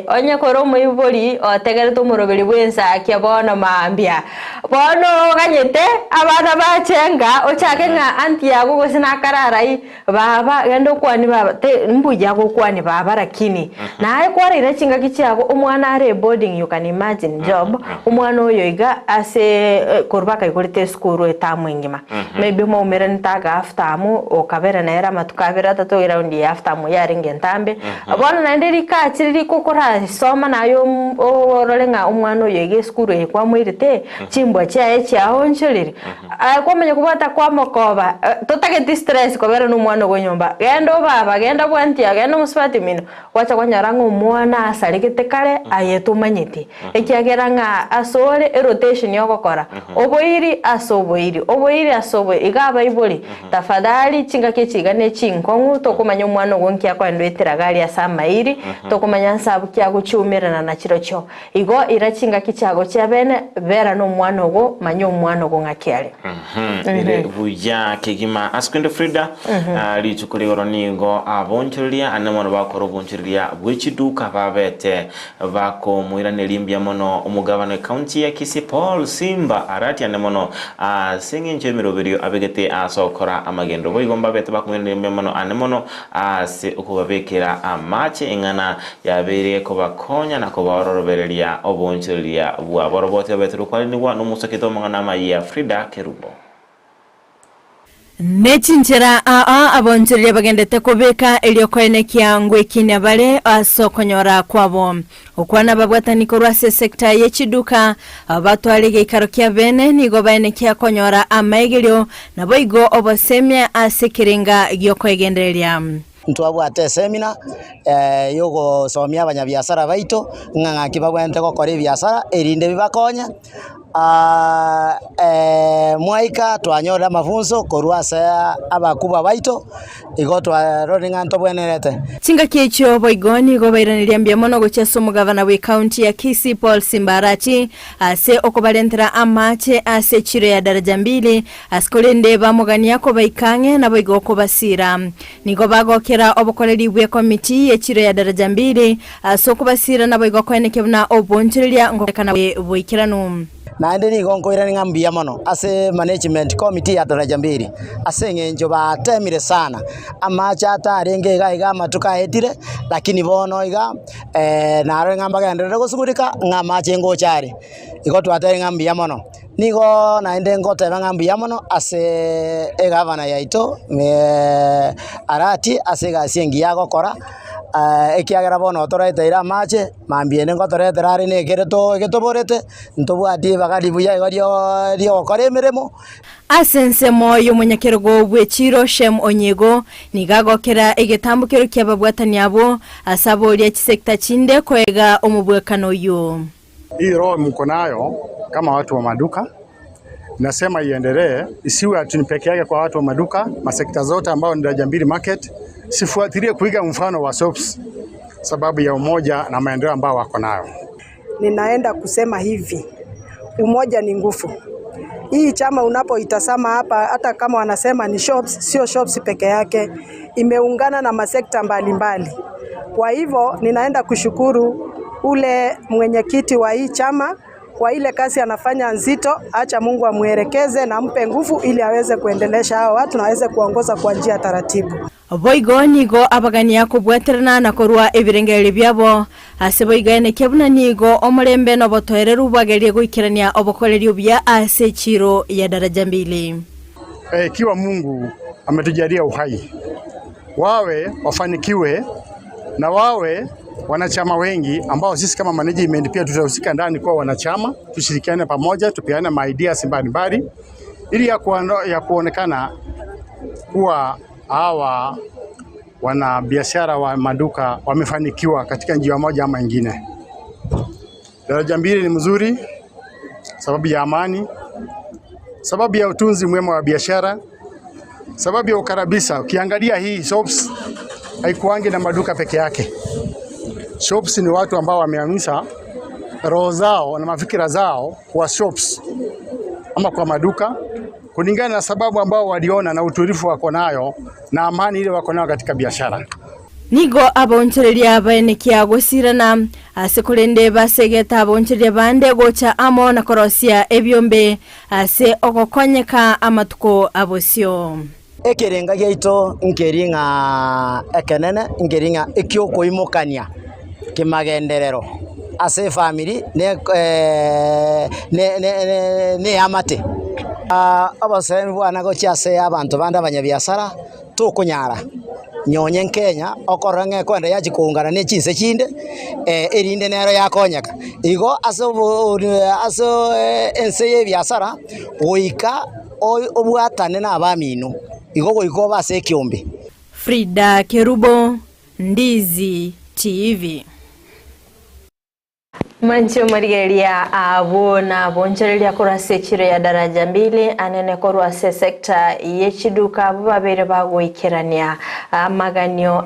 onye koro muiboli otegerete umuroberi bwensa akibona mambia bono ganyete abana bachenga ochake nga anti yago gosina kararai baba gendo kwani baba te mbuja go kwani baba rakini na ai kwara ira chinga kichago umwana are boarding you can imagine job umwana yoiga ase kurbaka igurite skuru etamu ingima maybe mo umeren taga aftamu okabera na era matukabera tato iraundi aftamu yaringe ntambe abona na nderi ka chiri kokora soma nayo orolenga umwana yoige skuru ekwa mwirite chimbwa chae chaho nchiriri akomenya kubata kwa mokoba totage distress kobera n'umwana gonyomba gendo baba genda bwanti agenda musfati mino wacha kwanyaranga umwana asaligite kare ayetumanyiti ekiageranga asore rotation yogokora oboiri asobo igaba iboli tafadhali chinga kechiga ne chinkongu tokumanya umwana gonkia kwa ndwetera gali asamairi tokumanya nsabu kya guchumirana na chiro cho igo irachinga kichago cha bene vera no umwana go manyo umwana go ngakiale ire buya kegima askwende Frida lichukuri oronigo abonchuria anemono bakoro bonchuria bwechiduka babete bako muira nelimbia mono umugabane county ya Kisii Paul Simba arati anemono sengenje miroberio abegete asokora amagendo boigomba bete bakumira nelimbia mono anemono se ukubabekera amache engana yabereye ko bakonya na ko barorobereria obonchuria bwa borobote betru kwali ni wa no musakito mangana maya Frida Kerubo nechinchera abonjere bagendete kubeka eliokoenekia ngwekine bale asokonyora kwabo okwana babwatani korwase sekta yechiduka abatwalege ikarokia bene nigo baenekia konyora amaegelio naboigo obosemia asekiringa gyokoegenderia ntwabwate semina yogo somia abanyabiashara baito nganga kibagwente gukora ibiashara erinde bibakonya mwaika twanyora mafunzo korwase abakuba baito igo twaroringa ntobwenerete chinga kecho boigoni go bairaniria mbia mono gocheso mugavana we county ya Kisii Paul Simbarachi ase okobalentera amache ase chiro ya daraja 2 askolende bamugania ko baikange na boigo ko basira nigo bagokera obokoleri bwe committee ya chiro ya daraja 2 asoko basira na boigo kweneke na obonchiria ngokana boikiranu na ndeni gonkoira ni ngambia mono ase management committee ya daraja 2 ase ngenjo batemire sana amacha atarenge iga matuka etire lakini bono iga naro ngamba gendere gusugurika ngamache ngochari igo twatari ngambia mono nigo na ende ngoteba ngambia mono ase egavana yaito arati ase gasengi yagokora ekiagera bono toraiteira mache mambiene ngotoretera ari nekereto getoborete ntobwati bagadi buya igorio kore miremo asense moyo munyakerogo bwechiro Shem Onyego nigagokera egetambukiro kyababwatani abo asaboria chisekta chinde kwega omubwekano yo hii roho mko nayo kama watu wa maduka nasema iendelee isiwe ati peke yake kwa watu wa maduka masekta zote ambao ni daraja 2 market sifuatilie kuiga mfano wa shops sababu ya umoja na maendeleo ambao wako nayo. Ninaenda kusema hivi, umoja ni nguvu. Hii chama unapoitazama hapa, hata kama wanasema ni shops, sio shops peke yake, imeungana na masekta mbalimbali. Kwa hivyo ninaenda kushukuru ule mwenyekiti wa hii chama kwa ile kazi anafanya nzito. Acha Mungu amuelekeze na mpe nguvu ili aweze kuendelesha hao watu na aweze kuongoza kwa njia taratibu. Boigo nigo abagania kubweterana na korwa ebirengere byabo aseboigane kebuna nigo omulembe no botoereru bagerie guikirania obokolerio bya ase chiro ya daraja 2. Ikiwa Mungu ametujalia uhai wawe wafanikiwe na wawe wanachama wengi ambao sisi kama management pia tutahusika ndani kwa wanachama, tushirikiane pamoja, tupeane ideas mbalimbali ili ya kuonekana kuwa hawa wana biashara wa maduka wamefanikiwa katika njia moja ama nyingine. Daraja 2 ni mzuri sababu ya amani, sababu ya utunzi mwema wa biashara, sababu ya ukarabisa. Ukiangalia hii shops haikuangi na maduka peke yake. Shops ni watu ambao wamehamisa roho zao na mafikira zao kwa shops ama kwa maduka kulingana na sababu ambao waliona na utulivu wako nayo na amani ile wako nayo katika biashara. Nigo abonchereria abaenekia gusirana asekulende basegeta abonchereria bande gocha amo na korosia ebyombe ase okokonyeka amatuko abosio ekerenga gyaito nkeringa ekenene nkeringa ekyo koimukania kimagenderero ase family ne amate abasemi bwana gochase abantu bande abanyabiasara tukunyara nyonye Kenya okorange kwenda yachi kuungana ne chinse chinde erinde nero yakonyaka igo aso ense ye biasara oika obwatane na abamino igo goiko base kiombe. Frida Kerubo, Ndizi TV. Mancho Marigeria abona boncherelia korase chiro ya daraja 2 anene korwase sekta yechiduka babere bagoikerania maganyo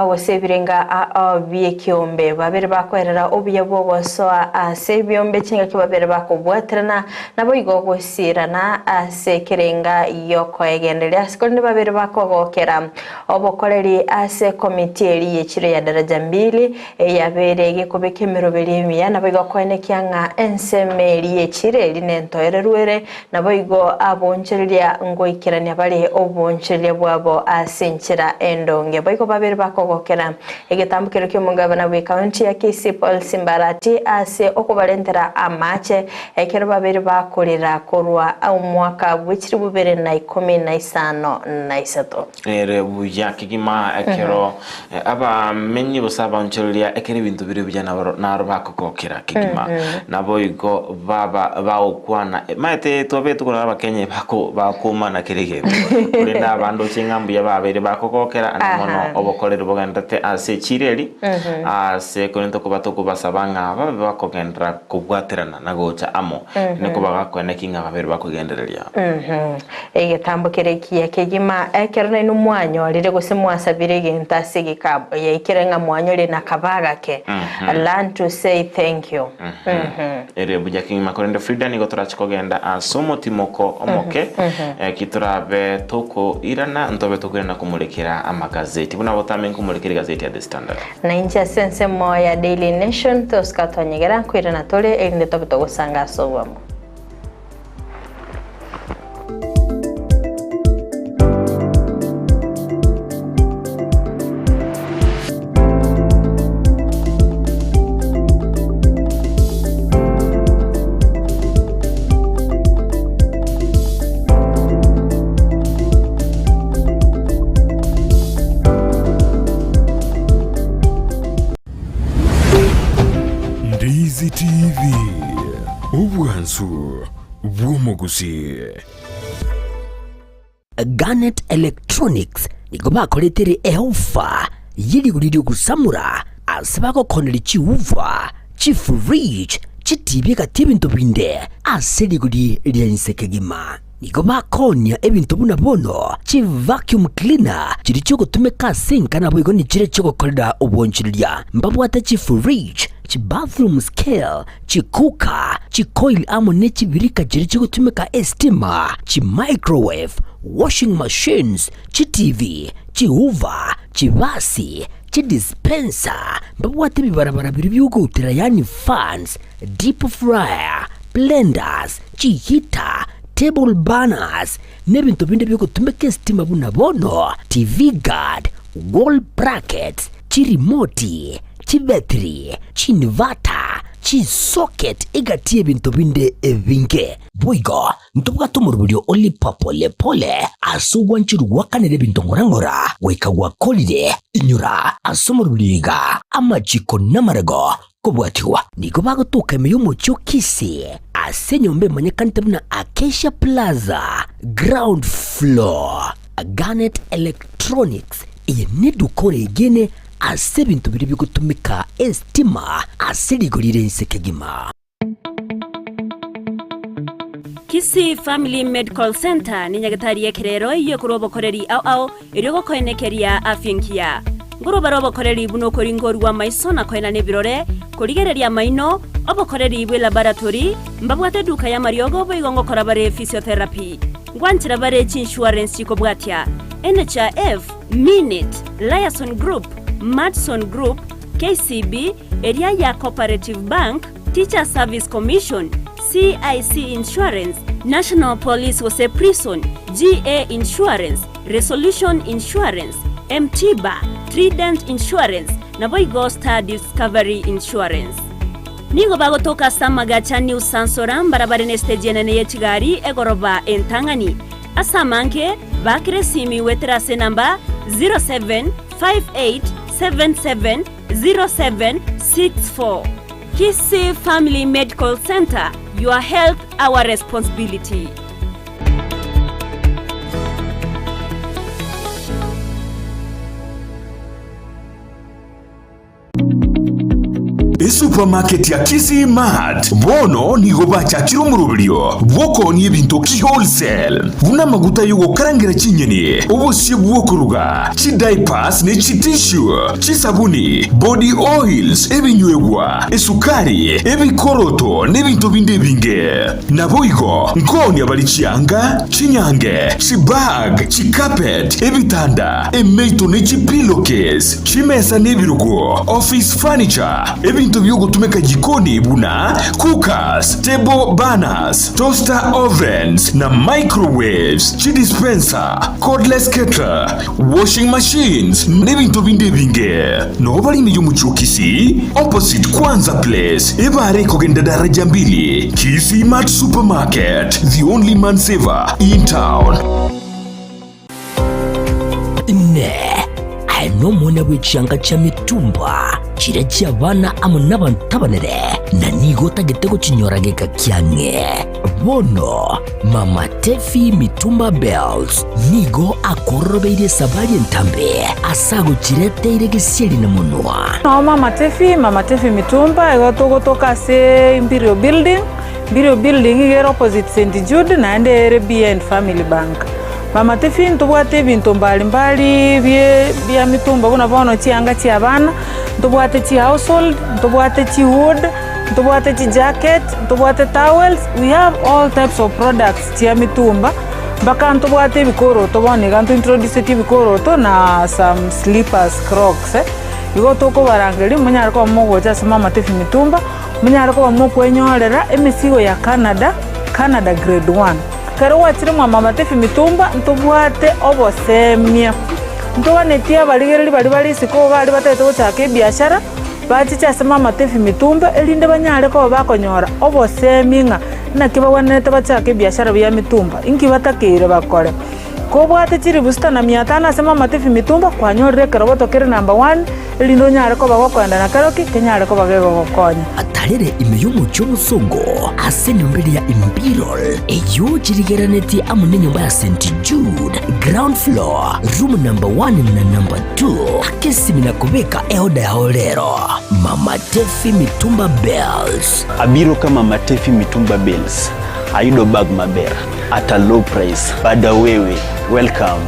wasebirenga biekiombe babere bakorera obuyabo bosoa sebiombe chinga kibabere bakobwatrana nabo igogo sirana sekerenga yoko egendelia sikonde babere bakogokera obokoreri ase komitieri yechiro ya daraja 2 yabere gekobeke merobeli yana nabo kwene kyanga ensemeri yechire linento ererwere nabo igo aboncheria ngoikirania bali oboncheria bwabo asinchira endonge boiko babere bakogokera egetambukiro ky'umugabana we county ya Kisii Paul Simbarati ase okubalentera amache ekero babere bakorera korwa umwaka bwikiri bubere na 15 na isato ere buya kigima ekero aba menyi busaba oncheria ekere bintu biri bujana na bakogokera kigima nabo igo baba baokwana maite tobe tukora abakenye bakoma na kirige kurinda abandu chingambu ya babere bakogokera anono obokorero bogandate ase chireri ase kurinda kubatoko basabanga babe bakogendra kubwaterana nagocha amo neko bagakwene kinga babere bakogendereria egetambukire kiye kigima ekerane numwanyo rire gusemwasabire gentase gikabo yekirenga mwanyo le nakabaga ke learn to say thank you. Ere bujaking makorende Frida nigo turachikogenda asomo timoko omoke kiturabe toko irana ntobe tokurena kumulikira amagazeti buna botame kumulikira gazeti ya The Standard na incha sense moya Daily Nation toskatonyegera kwirana tole elinde tobe togosanga asobwamo. Ndizi TV Ubwansu Bwomogusi. Garnet Electronics nigo bakoletere ehofa yiri guriri gusamura asabako koneri chiuva chifridge chitibi katibinto binde aseri guri ryansekegima nigo bakonya ebintu buna bono chi vacuum cleaner chiri cyo gutumeka sink na bwo ni chire cyo gukorera ubonchirya mbabwata chifridge chi bathroom scale chi cooker chi coil amone chi birika chiri cyo gutumeka estima chi microwave washing machines chi TV chi hoover chi vasi chi dispenser mbabwata bibarabara biri byugutira yani fans deep fryer blenders chi heater table banners nebintu binde byo gutumeka estima buna bono TV guard wall brackets chi remote chi battery chi inverter chi socket igatie bintu binde ebinge boigo ntubuga tumurubyo oli papole pole asugwanchiru wakanere bintu ngorangora wekagwa kolide inyura asumurubyiga amachiko namarago kubwatiwa niko bagutuka miyumo chokisi asenyombe manyekantabuna Acacia Plaza ground floor Garnet Electronics yenedukore igene asebintu biri bigutumika estima aserigurire insekegima. Kisii Family Medical Center ni nyagatari yekerero iyo kurobokoreri au iryo koenekeria afyenkia ngorobarobokoreri buno kori ngorwa maiso na koena nebirore kurigereria maino obokoreri ibwe laboratory mbabwate duka ya mariogo boigongo korabare physiotherapy ngwanchira bare insurance chikobwatia NHIF Minute Liason Group Madson Group KCB area ya Cooperative Bank Teacher Service Commission CIC Insurance National Police Wase Prison GA Insurance Resolution Insurance MTBA Trident Insurance na Boygo Star Discovery Insurance. nigo bagotoka samaga cha New Sansoram barabara ne stage nene ye Kigali egoroba entangani asamanke bakire simi wetrase namba 0758770764. Kisii Family Medical Center, your health our responsibility. Supermarket ya Kisii Mart bono nigo bachakiro mu rubilyo bwoko ni ebintu ki wholesale buna maguta yugo karangira chinyeni obusye bwokuruga chi diapers ne chi tissue chi sabuni body oils ebinywebwa esukari ebikoroto n'ebintu binde binge naboigo nkoni abalichianga chinyange chi bag chi carpet ebitanda emeito ne chi pillowcase chimesa n'ebirugo office furniture ebintu byogutumeka jikoni buna cookers, table burners, toaster ovens na microwaves, chi dispenser, cordless kettle, washing machines n'ebintu binde binge no bali mu Kisii opposite Kwanza Place ebare kogenda daraja mbili. Kisii Mart Supermarket, the only man saver in town. No mwana w'icyanga cya mitumba kirajya abana amo n'abantu tabanere na nigo tagitego kinyorageka kyange bono Mama Tefi Mitumba Bells nigo akorobeire sabari ntambe asago kireteire gisiri na munwa no Mama Tefi Mitumba egotogotoka se Imperial Building igero opposite St Jude na ende RBN Family Bank. Mama Tefi ntubwate ebintu mbalimbali bya mitumba buna bono chianga chi abana ntubwate chi household ntubwate chi wood ntubwate chi jacket ntubwate towels. We have all types of products chi mitumba baka ntubwate bikoroto bone gantu introduce ti bikoroto na some slippers crocs igo toko barangeli munyara ko mogoja sama Mama Tefi Mitumba munyara ko mokwenyorera emisigo ya Canada grade 1 karo wachire Mama Tefi Mitumba ntubwate obosemia ntobanetia baligeri bali siko bali batete gochaka biashara bachicha sema Mama Tefi Mitumba elinde banyare ko bakonyora oboseminga nakiba wanete bachaka biashara bya mitumba inki batakire bakore ko bwate chiri busta na 500 sema Mama Tefi Mitumba kwanyorere karo botokere number 1 elindo nyare ko bagokwenda na karoki kenyare ko bagego gokonya atarere imeyumu cy'umusongo aseni mbere ya Imperial eyo chirigeraneti amune nyumba ya St Jude ground floor room number 1 na number 2 akesi minakobeka eoda ya olero Mama Tefi Mitumba Bells abiro kama Mama Tefi Mitumba Bells ayudo bag maber at a low price bada wewe welcome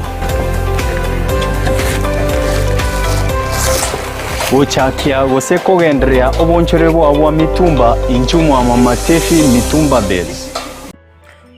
Uchakia goseko gendrea obonchore bwa mitumba inchumwa Mama Tefi Mitumba Bells.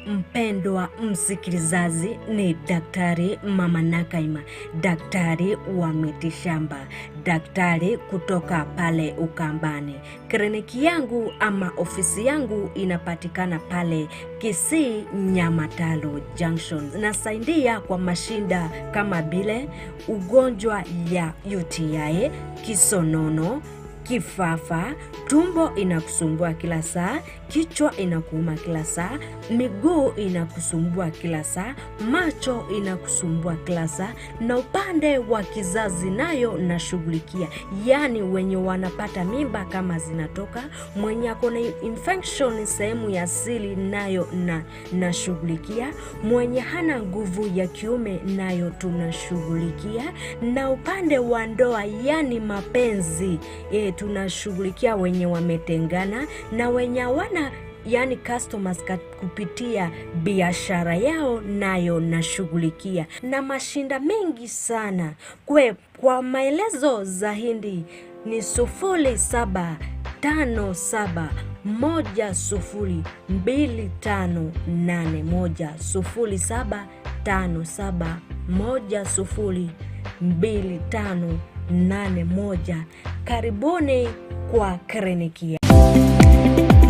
Mpendwa msikilizaji, ni Daktari Mama Nakaima, daktari wa mitishamba, daktari kutoka pale Ukambani. Kliniki yangu ama ofisi yangu inapatikana pale Kisii Nyamatalo Junction. Nasaidia kwa mashinda kama bile ugonjwa ya UTI, kisonono, kifafa, tumbo inakusumbua kila saa, kichwa inakuuma kila saa, miguu inakusumbua kila saa, macho inakusumbua kila saa, na upande wa kizazi nayo nashughulikia. Yani wenye wanapata mimba kama zinatoka, mwenye akona infection sehemu ya siri nayo nashughulikia, mwenye hana nguvu ya kiume nayo tunashughulikia, na upande wa ndoa yani mapenzi tunashughulikia wenye wametengana na wenye wana yani customers kupitia biashara yao nayo nashughulikia, na mashinda mengi sana. Kwa maelezo zaidi ni 0757102581 Karibuni kwa kliniki.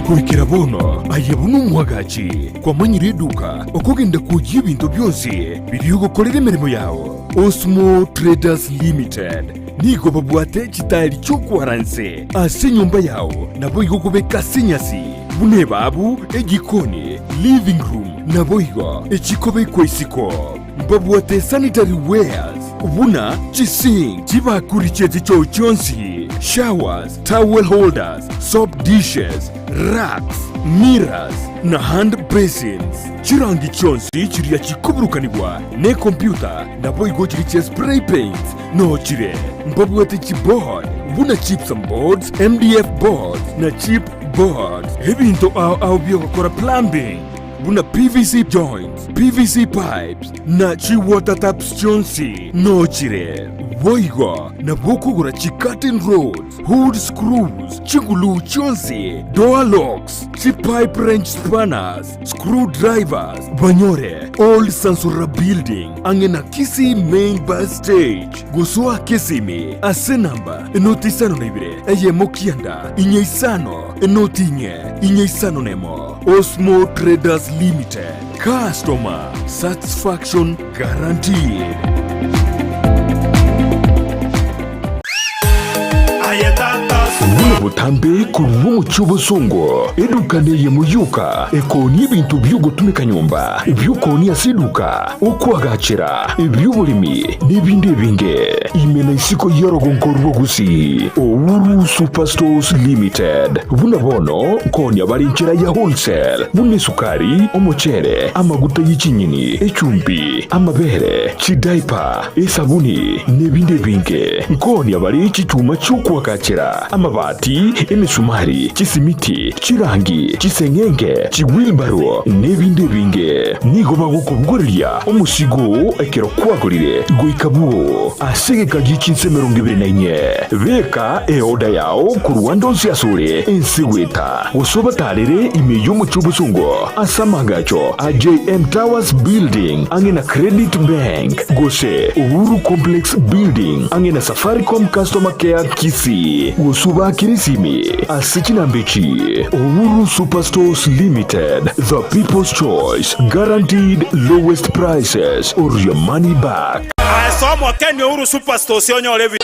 Kurikira bono ayabuno mwagachi kwa manyiri duka okugenda kujya ibintu byose biri gukorera imirimo yawo. Osmo Traders Limited nigo babwate chitairi chokwaranse ase nyumba yao nabo igo kubeka senyasi bune babu egikoni living room nabo igo echikobe kwaisiko babwate sanitary wares buna chising chibakuri chezi cho chonsi showers towel holders soap dishes racks mirrors na hand basins chirangi chonsi chiria chikuburukanibwa ne computer nabo igo chiri spray paint no chire mbabwate chipboard buna chips and boards MDF boards na chip boards ebinto au byokora plumbing buna PVC joints PVC pipes na chi water taps chonsi no chire boigo na bokugura chi curtain rods hood screws chingulu chonsi door locks chi pipe wrench spanners screwdrivers banyore old Sansura building angena Kisii main bus stage gusua Kisimi ase namba enotisano nebire eye mokianda inyeisano enotinye inyeisano nemo Osmo Traders Limited. Customer satisfaction guaranteed. Wuna butambe kurumu chubo songo edukane ye muyuka ekoni ibintu byugutumika nyumba byukoni asiduka okwagachira ebyubulimi n'ibindi binge imena isiko yorogonkorwa gusi Owuru Superstores Limited buna bono konya barinchira ya wholesale bune sukari omochere amaguta y'ikinyini echumbi amabere chidaipa esabuni n'ibindi binge konya bari chituma cyukwagachira amabati emisumari chisimiti chirangi chisengenge chiwilbaro n'ibindi binge nigo bagukubugorya omusigo ekero kwagurire goikabuo asegeka gichinse 24 veka eoda yao ku Rwanda osiasure ensiweta usobatarire imeyo mu cyubusungo asamagacho AJM Towers Building angena Credit Bank gose Uhuru Complex Building angena Safaricom Customer Care Kisii usuba kirisimi asikinambechi Uhuru Superstores Limited, the people's choice, guaranteed lowest prices or your money back. Somo Kenya Uhuru Superstores yonyorevi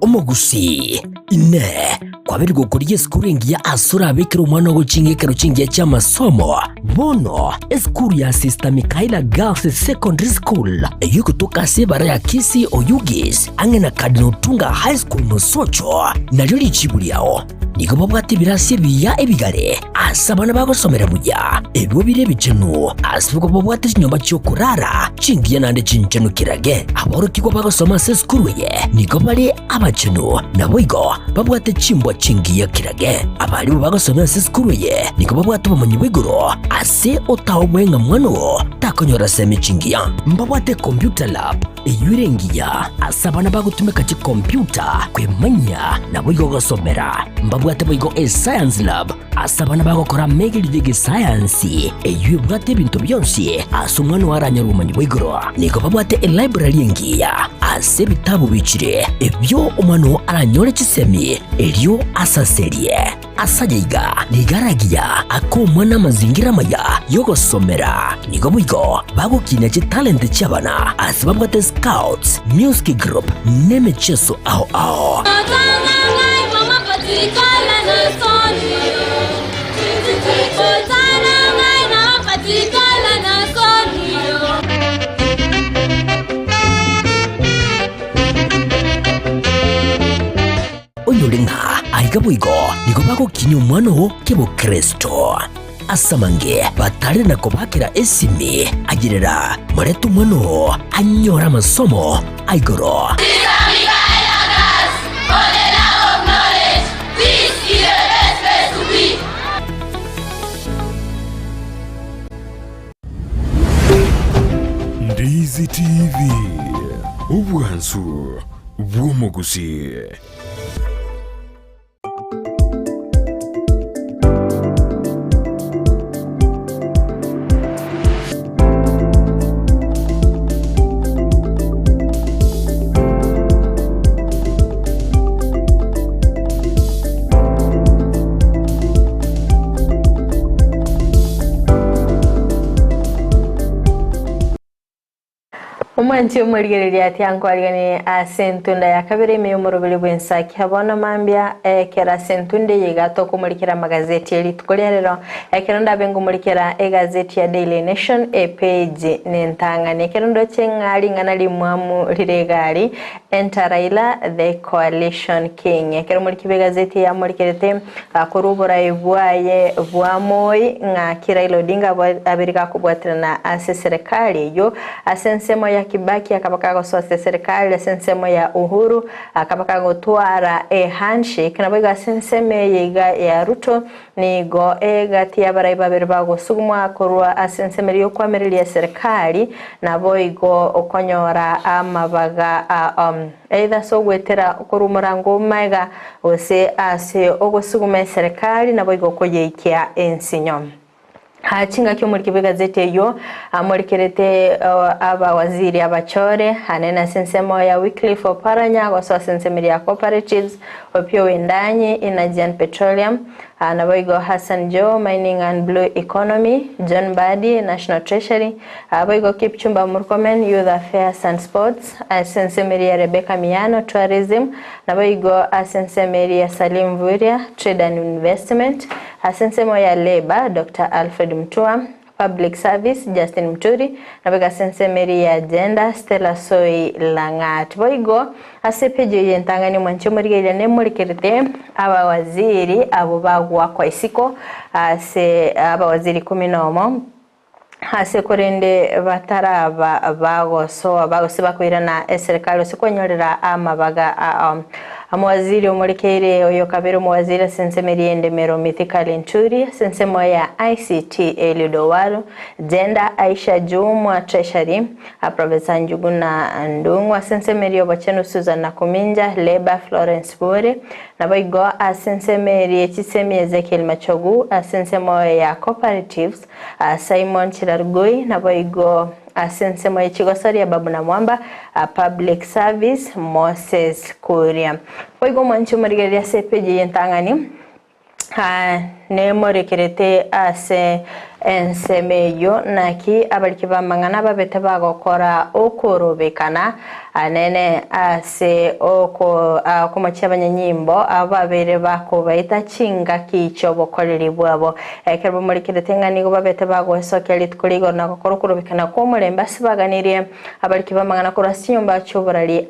omogusi ine kwabiri gukuriye skuringi ya asura abikira umwana gucingekero cingiye cy'amasomo bono eskuru ya Sister Mikaela Girls Secondary School yuko tukase bara ya Kisii Oyugis angena Kadinotunga High School Nosocho naryo lichibuliao niko babwate birasi biya ebigare asabana bagosomera buya ebyo bire bicenu asifuko babwate nyomba cyo kurara cingiye nande cincenu kirage aboro kiko bagosoma se skuru ye niko bali abacenu nabo igo babwate cimbwa cingiye kirage abali bagosoma se skuru ye niko babwate bamunyi bigoro ase otawwenga mwano takonyora semi cingiya mbabwate computer lab eyurengiya asabana bagutumeka ci computer kwemanya nabo igo gosomera mbabwate bigo science lab asabana bagokora megiri science eyubwate ibintu byonsi asumwana waranyara ubumenyi bw'igoro niko babwate library yengiya ase bitabu bicire ebyo umwana aranyore kisemi elyo asaserie asajiga nigaragiya akomwana mazingira maya yogosomera niko bigo bagukina ci talent cy'abana asibabwate scouts music group nemecheso aho onyolenga aigabuigo niko bagukina umwana kebo Kristo asamange batari nako bakira esimi agirira muretu umwana anyora amasomo aigoro Ndizi TV ubwansu bw'omugusi. Umanchi umurigereria ati ankwalgani asentunda ya kabiri meyumurubili bwensaki habona mambia kera sentunde yigato kumurikira magazeti elitukulia rero ekironda bengu murikira gazeti ya Daily Nation page nentangane kirondo chengali ngana limwamu liregali enter Raila the coalition king ekero murikibe gazeti ya murikirete kurubura ibwaye bwamoi nga Raila Odinga abirika kubwatirana serikali yo asensemo ya Kibaki akabaka gosose serikali asensemo ya Uhuru akabaka gotwara handshake naboga asenseme yiga ya Ruto nigo gati yabarai babiri bagosugumwa korwa asenseme yo kwamerili serikali naboigo okonyora amabaga either so gwetera kurumurango maiga ose ase ogosuguma serikali naboigo koyeikia ensinyo Hachinga kyo muri gazeti yo amurikerete aba waziri abachore hanena sensemo ya Wycliffe Oparanya goso sensemo ya cooperatives opio wendanyi Energy Petroleum Naboigo Hassan Joe Mining and Blue Economy John Badi National Treasury Naboigo Kipchumba Murkomen Youth Affairs and Sports sensemo ya Rebecca Miano Tourism Naboigo sensemo ya Salim Vuria Trade and Investment sensemo ya Labor Dr. Alfred Mtua Public Service Justin Mturi nabega sensemeri ya Agenda Stella Soi Langat boigo asepeje yentangani mwancho murigera ne murikirite aba waziri abo bagwa kwa isiko aba waziri 11 hase korende bataraba bagoso abagose bakwirana serikali sikonyorera amabaga amwaziri omurikere oyo kabero mwaziri sensemeri endemero Mythical Nturi sensemo ya ICT Elidowaro Gender Aisha Jumwa Treasury Professor Njuguna Ndungwa sensemeri obachenu Susan Nakuminja Labor Florence Bore naboigo sensemeri ekisemi Ezekiel Machogu sensemo ya Cooperatives Simon Chirargoi naboigo asensemo yechigosari ya Babu na Mwamba Public Service Moses Kuria oigo mwancho murigeria sepeje yentangani nemorekerete ase ensemeyo naki abalikiba mangana babete bagokora okorobekana anene ase oko kumachibanyanyimbo ababere bako baita chinga kicho bokoreri bwabo ekerbo murekerete ngani go babete bagosokeli tukuligo nakorokobekana ko mulemba sibaganirie abalikiba mangana korasinyumba choborali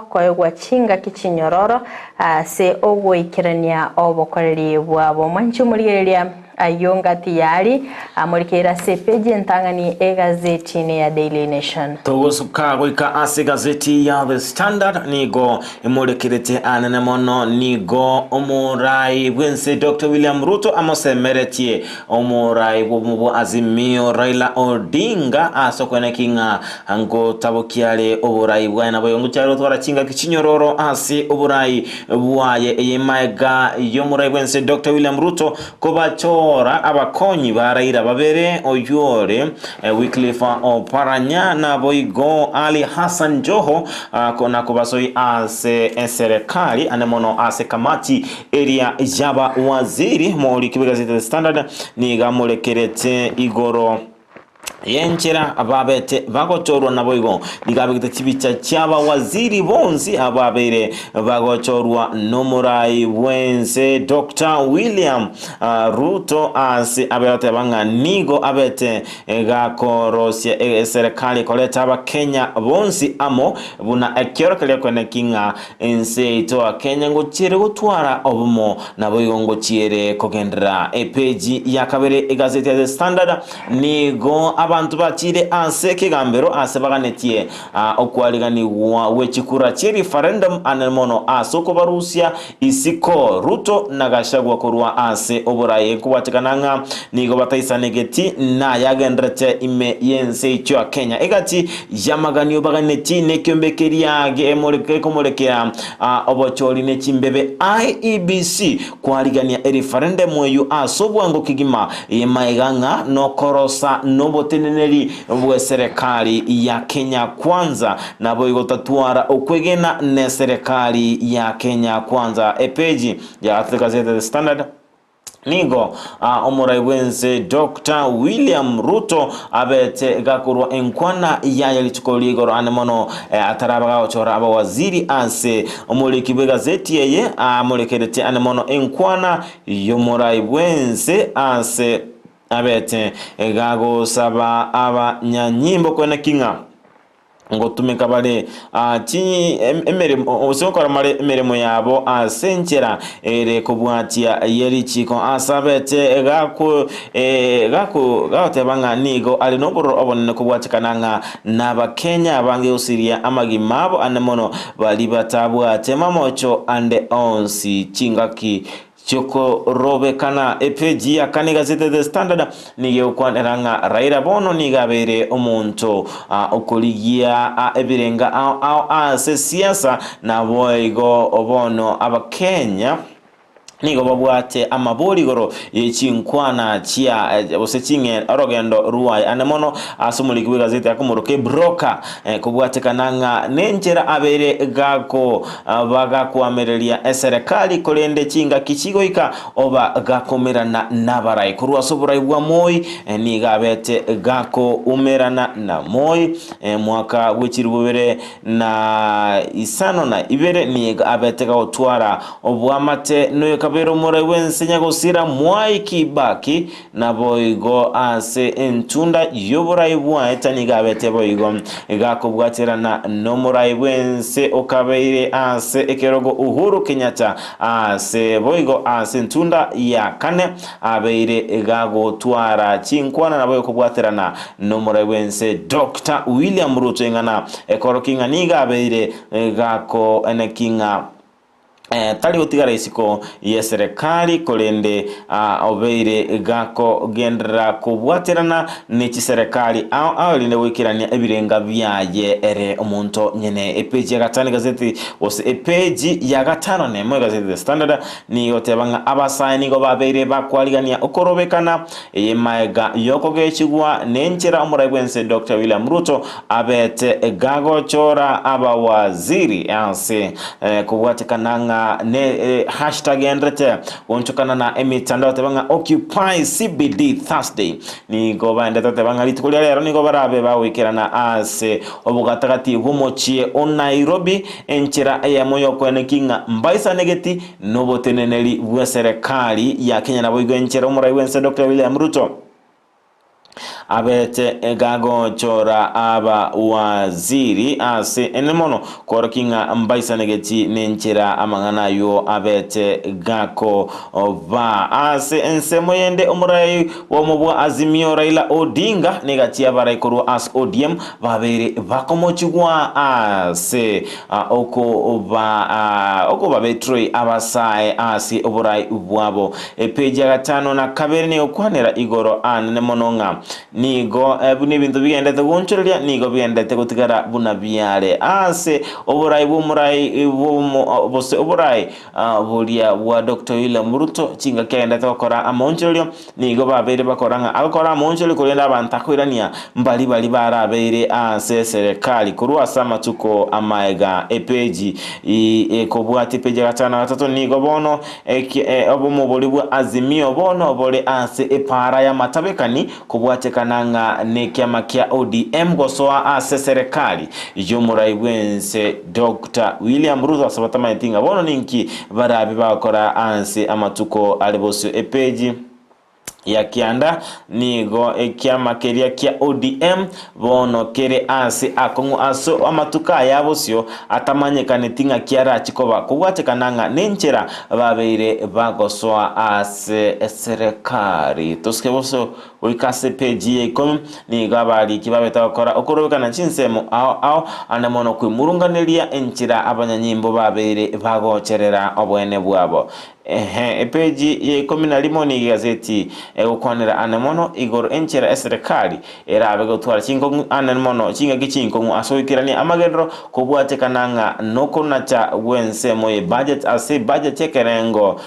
koyegwa chinga kichinyororo ase ogwikirania obokoreri bwabo mwanchu murigeria ayonga tiyari amurikira sepeje ntangani gazeti ne ya Daily Nation togosuka goika ase gazeti ya The Standard nigo imurikirete anene mono nigo omurai bwense Dr. William Ruto amosemeretie omurai bumubu Azimio Raila Odinga asokwene kinga ango tabokiale oburai bwana boyongo cyaro twara kinga kichinyororo ase oburai bwaye eyemaiga yomurai bwense Dr. William Ruto kobacho abakonyi baraira babere oyore Wycliffe Oparanya na boigo Ali Hassan Joho kona kubasoi ase serikali anemono ase kamati area jaba waziri muri kibigazete Standard ni gamurekerete igoro yenchera ababete bagochorwa naboigo nigabigite kibicha cyaba waziri bonzi ababere bagochorwa nomurai bwense Dr. William Ruto ase abete banga nigo abete gakorosia serikali koleta aba Kenya bonzi amo buna ekero kale kwene kinga ense to Kenya ngo chire gutwara obumo naboigo ngo chire kogendera page ya kabere gazeti ya The Standard nigo abantu bakire anse kigambero ase baganetie okwaligani wechikura chi referendum anemono asoko barusia isiko Ruto nagashagwa kurwa ase oburaye kubatekananga nigo bataisanegeti na yagendrete ime yense cyo Kenya egati yamaganyo baganeti nekyombekeryage emoleke komolekera obocholi nechimbebe IEBC kwaligania referendum yu asobwango kigima yemaiganga no korosa noboteneneri bwe serikali ya Kenya kwanza nabo igotatuara okwegena ne serikali ya Kenya kwanza epeji ya gazeti The Standard nigo omuraibwense Dr. William Ruto abete gakurwa enkwana yaya litukoligoro anemono atarabaga ochora aba waziri ase omuliki begazeti yeye amulekerete anemono enkwana yomuraibwense ase abete gago saba aba nyanyimbo kwena kinga ngo tumeka bale ti emeremo osokora male emeremo yabo asenchera ere kubwatia yeri chiko asabete gakotebanga nigo ali noboro obonene kubwatikananga naba Kenya bange usiria amagimabo anemono bali batabwa temamocho ande onsi chingaki choko robe kana epeji ya kani gazete The Standard niye ukwaneranga Raila Bono nigabere omuntu okoligia ebirenga au se siasa na boigo obono aba Kenya nigo babwate amaboligoro yechinkwana chia osechinge orogendo ruwai anemono asumuli kubiga zete akumoroke broker kubwate kananga nenjera abere gako bagakuamerelia serikali kolende chinga kichigoika oba gakomerana nabarai kurwa soburai bwa moi nigabete gako umerana na moi mwaka wechirubere na isano na ibere niga abete ga otwara obwamate noyo kabero muraibwense nyagosira Mwai Kibaki na boigo ase entunda yoboraibwa etaniga boigo gakobwaterana no muraibwense okabeire ase ekerogo Uhuru Kenyatta ase boigo ase entunda ya kane abeire gago twara chinkwana na boigo kubwaterana no muraibwense Dr. William Ruto ngana ekorokinga niga abeire gako enekinga tali otigara isiko ya serikali kolende obeire gako gendera kubwaterana niki serikali au linde wikirania ebirenga byaye ere omuntu nyene epeji ya gatano gazeti ose epeji ya gatano ne mo gazeti The Standard ni yotebanga abasani go babeire bakwaligania okorobekana yemaega yoko gechigwa nenchera omuraibwense Dr. William Ruto abete gago chora aba waziri ase kubwatekananga ne hashtag endrete wonchokana na emitandao tebanga Occupy CBD Thursday ni go bande tebanga litukulia lero ni go barabe bawikirana ase obugatagati bumochie o Nairobi enchera ya moyo kwene kinga mbaisa negeti noboteneneli bwa serikali ya Kenya na boigo enchera omuraibwense Dr. William Ruto abete gago chora aba waziri ase enemono korokinga mbaisa negeti nenchera amangana yo abete gako ba ase ensemo yende omurai womubwa Azimio Raila Odinga negatia barai koru as ODM babere bakomochugwa ase oko babetroi abasae ase oburai ubwabo epeja gatano na kabere ne okwanera igoro anemononga nigo bune bintu bigendete gonchoreria nigo bigendete gutigara buna byare ase oburai bumurai bose oburai bulia wa Dr. William Ruto chinga kendete gukora amonchorerio nigo babere bakoranga agakora amonchorerio kurenda abantu akwirania mbali bali barabeire ase serikali kurwa sama tuko amaega epeji ekobwati peji gatano gatatu nigo bono obumubuli bwa Azimio bono bole ase epara ya matabekani kubwatekananga ne kiama kia ODM gosoa ase serikali yomuraibwense Dr. William Ruto asabatama itinga bono ninki barabi bakora anse amatuko alibosio epeji ya kianda nigo ekiama keria kia ODM bono kere ase akongu aso amatuka yabosio atamanyekane tinga kiara chikoba kubwatekananga nenchera babeire bagosoa ase serikali toskeboso wikase peji ekom nigo abali kibabeta gukora okorobekana chinsemo au anemono kwimurunganeria enchira abanyanyimbo babeire bagocherera obwene bwabo epeji ye komina limoni gazeti ukwanira anemono igoro enchera serikali era abegotwara chingo anemono chinga gichingo asoikirani amagedro kubwatekananga nokonacha wense moye budget ase budget yekerengo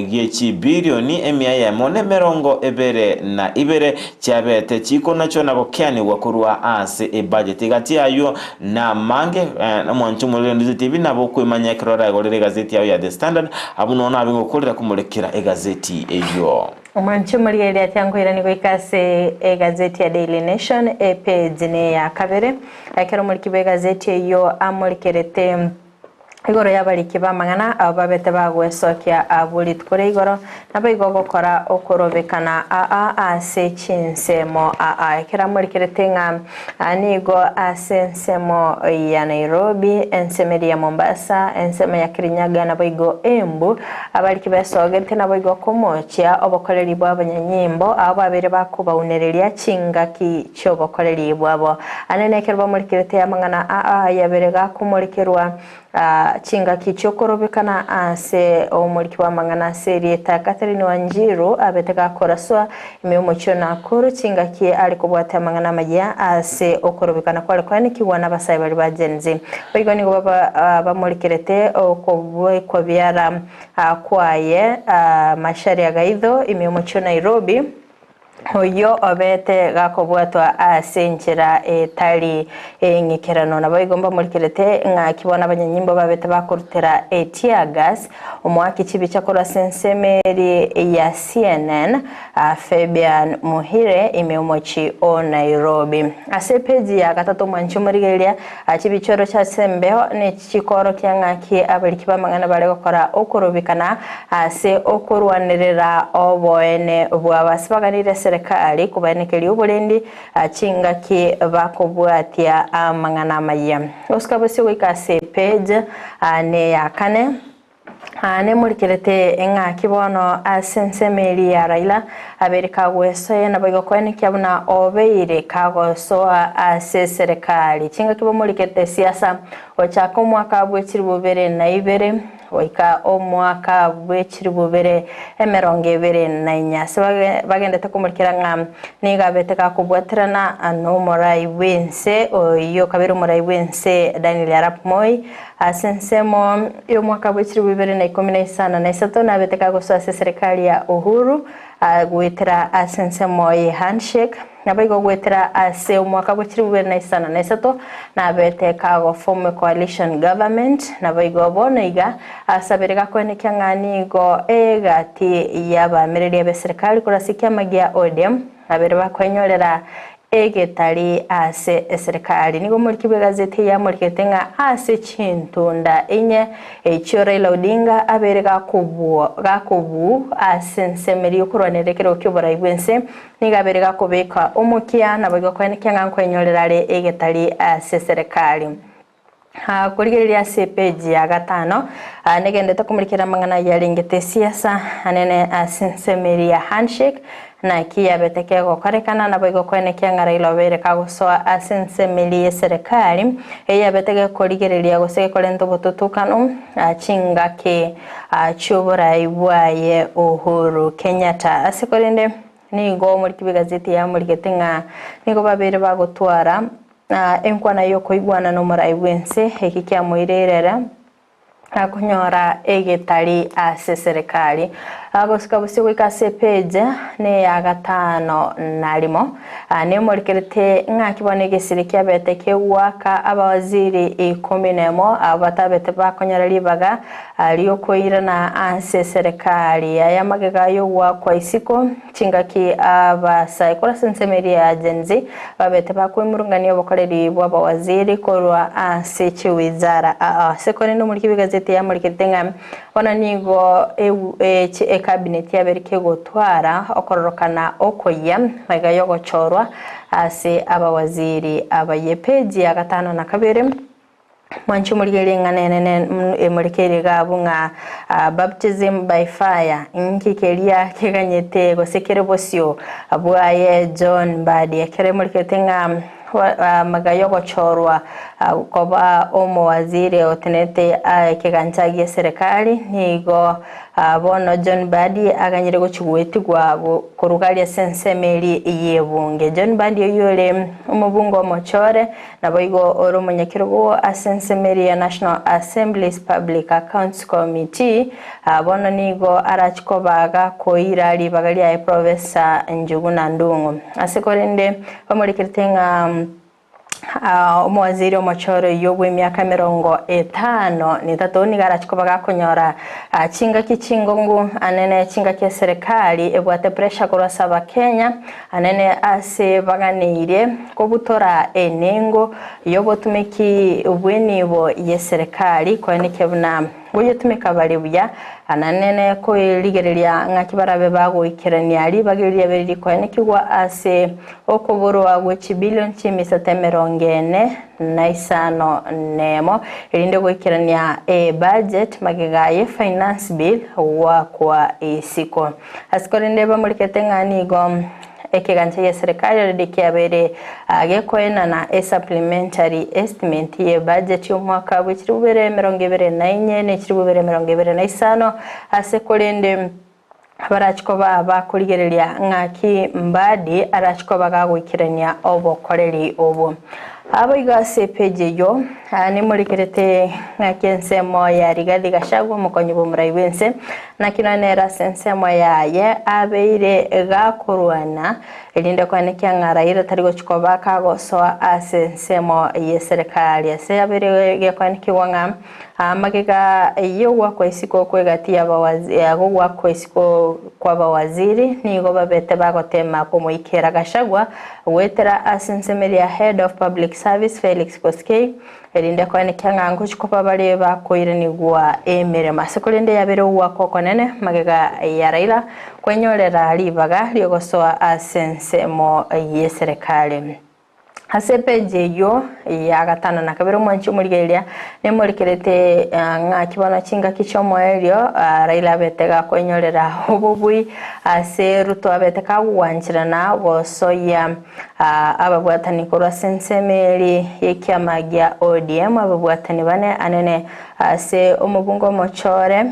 gechi bilioni emia mone merongo ebere na ibere chabete chiko nacho nabokyani wakurwa ase budget gati ayo na mange na mwanchumo lendo TV nabo kwemanya kirora igorere gazeti ya The Standard abunona gukurira kumurekera egazeti eyo Omancho muri area tyangoira ni goikase gazeti ya Daily Nation page ne ya kabere akero muri kibe gazeti eyo amurikerete igoro yabariki bamangana ababete bagwesokia abuli tukore igoro nabayigo gukora okorobekana ase chinsemo ekera murikerete nga anigo asensemo ya Nairobi ensemeri ya Mombasa ensemo ya Kirinyaga nabayigo Embu abariki besogete nabayigo komochya obokoreri bw'abanyanyimbo abo abere bakuba unereria chingaki chobokoreri bwabo anenekerwa murikerete yamangana yaberega kumurikerwa chinga kichokorobekana ase omuliki wa mangana serieta Catherine Wanjiru abeteka koraswa imyomocho na kuru chinga ki alikobwata mangana majya ase okorobekana kwani kiwana basaye bali bajenzi bagoni baba bamulikirete okobwe kwa byara kwaye mashari ya gaidho imyomocho Nairobi Oyo obete gakobwatwa asenchera tali ngikerano nabayigomba murikerete nga kibona abanyanyimbo babete bakurutera tear gas omwaki kibi cyakora sensemeri ya CNN Fabian Muhire imyomochi o Nairobi ase page ya gatatu mwancho murigeria kibi cyoro cya Sembeho ne kikoro kyangaki abaliki bamangana bale gukora okorobikana ase okorwanerera oboene bwabasibaganire serikali kubanekeli ubulendi chingaki bakobwatia amangana maya oskabose wikase page ne yakane ne murikerete nga kibono asensemeri ya Raila Amerika gwesoye nabayigo kwene kyabuna obeire kagoso ase serikali chinga kibo murikerete siasa ochaka mwaka bwekiri bubere na ibere oika omwaka bwekiri bubere emeronge ibere na inyase bagendete kumurikira nga niga beteka kubwatirana ano morai wense oyo kabiri morai wense Daniel Arap Moi asensemo yo mwaka bwekiri bubere na 19 na isato na beteka goso ase serikali ya Uhuru gwetera asensemo ye handshake nabayigo gwetera ase umwaka bwekiri bubere na isana na isato na beteka go form coalition government nabayigo bonaiga asaberega kwene kyangani go egati yabamereri ya serikali kurasikia magia ODM abere bakwenyorera egetali ase serikali nigo muri kibe gazeti ya muriketenga ase chintunda enye Raila Odinga aberega kubu ase nsemeri yokuronerekero kyobora ibwense niga aberega kubeka omukia nabago kwene kyanga kwenyorerare egetali ase serikali kurigereria page ya gatano negendete kumurikira mangana ya ringete siasa anene asensemeri ya handshake na kia beteke gokorekana nabayigo kwene kyanga Raila obere kagosoa asensemeri ya serikali eya beteke kurigereria goseke kolento botutukano chingake chobora ibwaye Uhuru Kenyatta asekorende nigo muri kibigazeti ya muriketenga nigo babere bagotwara enkwana yo koigwana no morai wense ekikia moirerera akunyora egetali ase serikali agosikabusi wikase page ne ya gatano nalimo ne murikerete ngakibone gesirikia beteke waka abawaziri 11 abatabete bakonyora libaga aliyo koirana ase serikali ayamagega yo wakwa isiko chingaki abasai kora sensemeri ya agency babete bakwimurungani obokoreri bw'abawaziri korwa ase chiwizara sekone no muri kibigazeti ya muriketenga ona nigo cabinet ya berike gotwara okororokana okoya maga yo gochorwa ase abawaziri abayepeji ya gatano na kabere mwanchu murigere nganene murikere gabunga baptism by fire inkikeria keganyete gosekere bosio abwaye John Mbadi akere muriketenga magayo gochorwa koba omo waziri otenete keganchagie serikali nigo bono John Mbadi aganyire gochugwetigwa kurugalia sensemeri yebunge John Mbadi yole umubungo mochore naboigo oro munyakirgo asensemeri ya National Assembly's Public Accounts Committee bono nigo arachikobaga koirali bagalia ya Professor Njuguna Ndungu asekorende bamurikirtenga Omwaziri omochoro yobwe miaka 50 ni tatoni garachiko bagakunyora chinga kichingongu anene chinga kia serikali ebwate pressure kurasaba Kenya anene ase baganire kobutora enengo yobotumiki ubwenibo ye serikali kwenike buna goyotumika balibuya ananene ko ligereria ngakibarabe bagoikerania ali bagereria beri kwenekigwa ase okoboro agwe chibillion chimisatemerongene naisano nemo ilinde goikerania budget magigaye finance bill wa kwa isiko asikorinde bamulikete ng'anigo ekigancha ya serikali ridikiabere agekoena na supplementary estimate ye budget y'umwaka w'ikirubere 2024 n'ikirubere 2025 asekorinde barachikoba bakurigereria ng'aki mbadi arachikoba gagwikirania obokoreri obo abo igase page yo ni murikerete ng'akensemo ya Rigathi Gachagua mukonyibo muraibense na kinanera sensemo yaye abeire gakurwana elinde kwanekia ng'araira tarigo chikoba kagosoa asensemo ye serikali ase abere gekwanekiwa ng'am magega yowa kwa isiko kwegatia abawazi agogwa kwa isiko kwa bawaziri nigo babete bagotema kumuikera Gachagua wetera asensemeria head of public service Felix Koskei elinde kwanekia ng'ango chikoba bale bakoirenigwa emere masekolinde yabere uwa kokonene magega ya Raila kwenyorera libaga lyogosoa asensemo ye serikali asepeje yo ya gatano na kabero mwanchi murigeria ne murikerete ng'akibano chinga kichomo elio Raila betega kwenyorera obubui ase Ruto abeteka wanchirana bosoya ababwatani korwa sensemeri yekiamagia ODM ababwatani bane anene ase omubungo mochore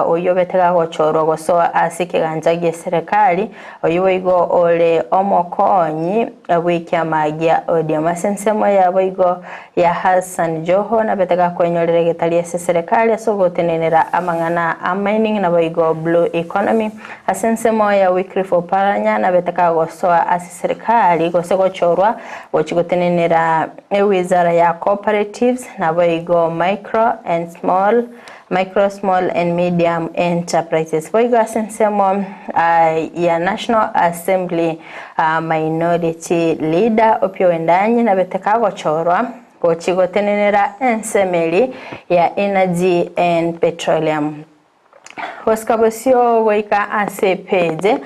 oyo betega gochoro gosoa asikiganja ge serikali oyo igo ole omokonyi abwikiamagia ODM sensemo ya boigo ya Hassan Joho na betega kwenyorere getali ese serikali asogotenenera amangana mining na boigo blue economy asensemo ya Wycliffe Oparanya na betega gosoa ase serikali gosego chorwa gochigotenenera wizara ya cooperatives na boigo micro, small and medium enterprises. Boigo sensemo ya National Assembly minority leader Opiyo Wandayi na beteka gochorwa gochigotenenera ensemeli ya energy and petroleum. Waskabosio boika asepeje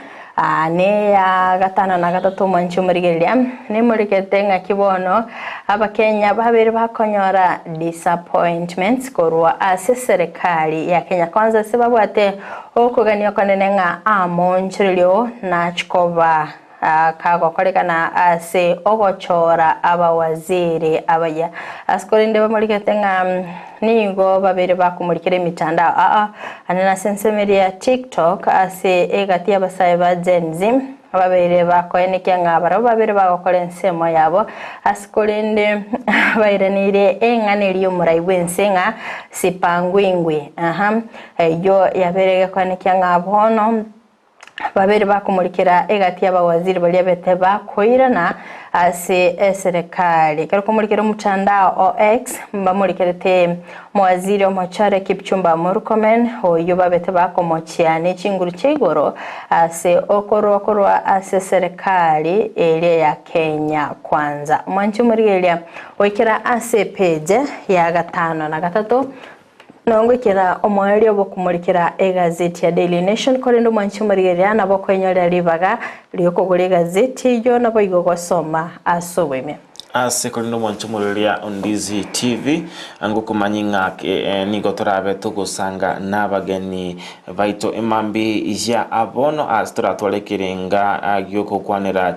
ne ya gatano na gatatu mwanchi murigeria ne murikete ng'akibono abakenya babere bakonyora disappointments korwa ase serikali ya Kenya kwanza sebabwate okugania konene ng'a amonchirilio na chikoba kago kolekana ase ogochora abawaziri abaya askorinde bamurikete ng'a nigo babere bakumurikire mitandao anana sensemeri ya TikTok ase egati abasaye ba Gen Z babere bakoenekya ng'abaro babere bagokora ensemo yabo asikorinde bairanire eng'aneri omuraibwense ng'a sipangwingwe yo yaberege kwanekya ng'abono babere bakumurikira egati abawaziri bali bete bakoirana ase serikali kari kumurikira mutandao OX mbamurikirete mwaziri omochare Kipchumba Murkomen oyo babete bakomochiane chinguru chigoro ase okorwa ase serikali ile ya Kenya kwanza mwanchi murigeria oikira ase page ya gatano na gatatu nongwikira omwali obokumurikira egazeti ya Daily Nation korendo mwanchi murigeria nabo kwenyorera libaga lyokogura egazeti yo nabo igogosoma asobweme ase korendo mwanchi murigeria Ondizi TV angukumanyinga nigo torabe tugusanga nabageni baito emambi ya abono astora tolekirenga agyoko kwanera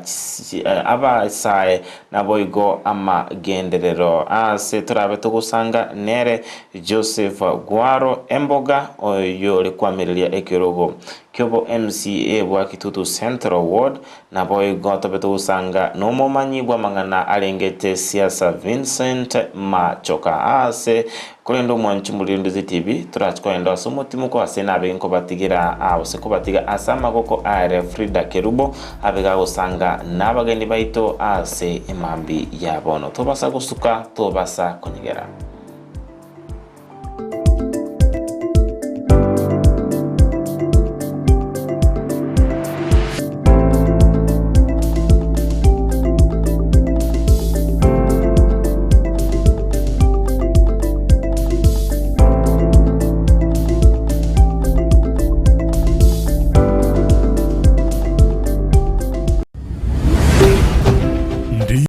abasae naboigo amagenderero ase torabe tugusanga nere Joseph Gwaro Emboga oyo likwamiria ekirogo kyobo MCA bwa Kitutu Central Ward na boy goto beto usanga nomo manyi bwa mangana alengete siasa Vincent Machoka ase kulendo mwanchi mulinduzi TV turachiko endo asomutimu ko asena abenko batigira awose ko batiga asama koko are Frida Kerubo abega usanga nabageni baito ase imambi yabono tobasa gusuka tobasa konyegera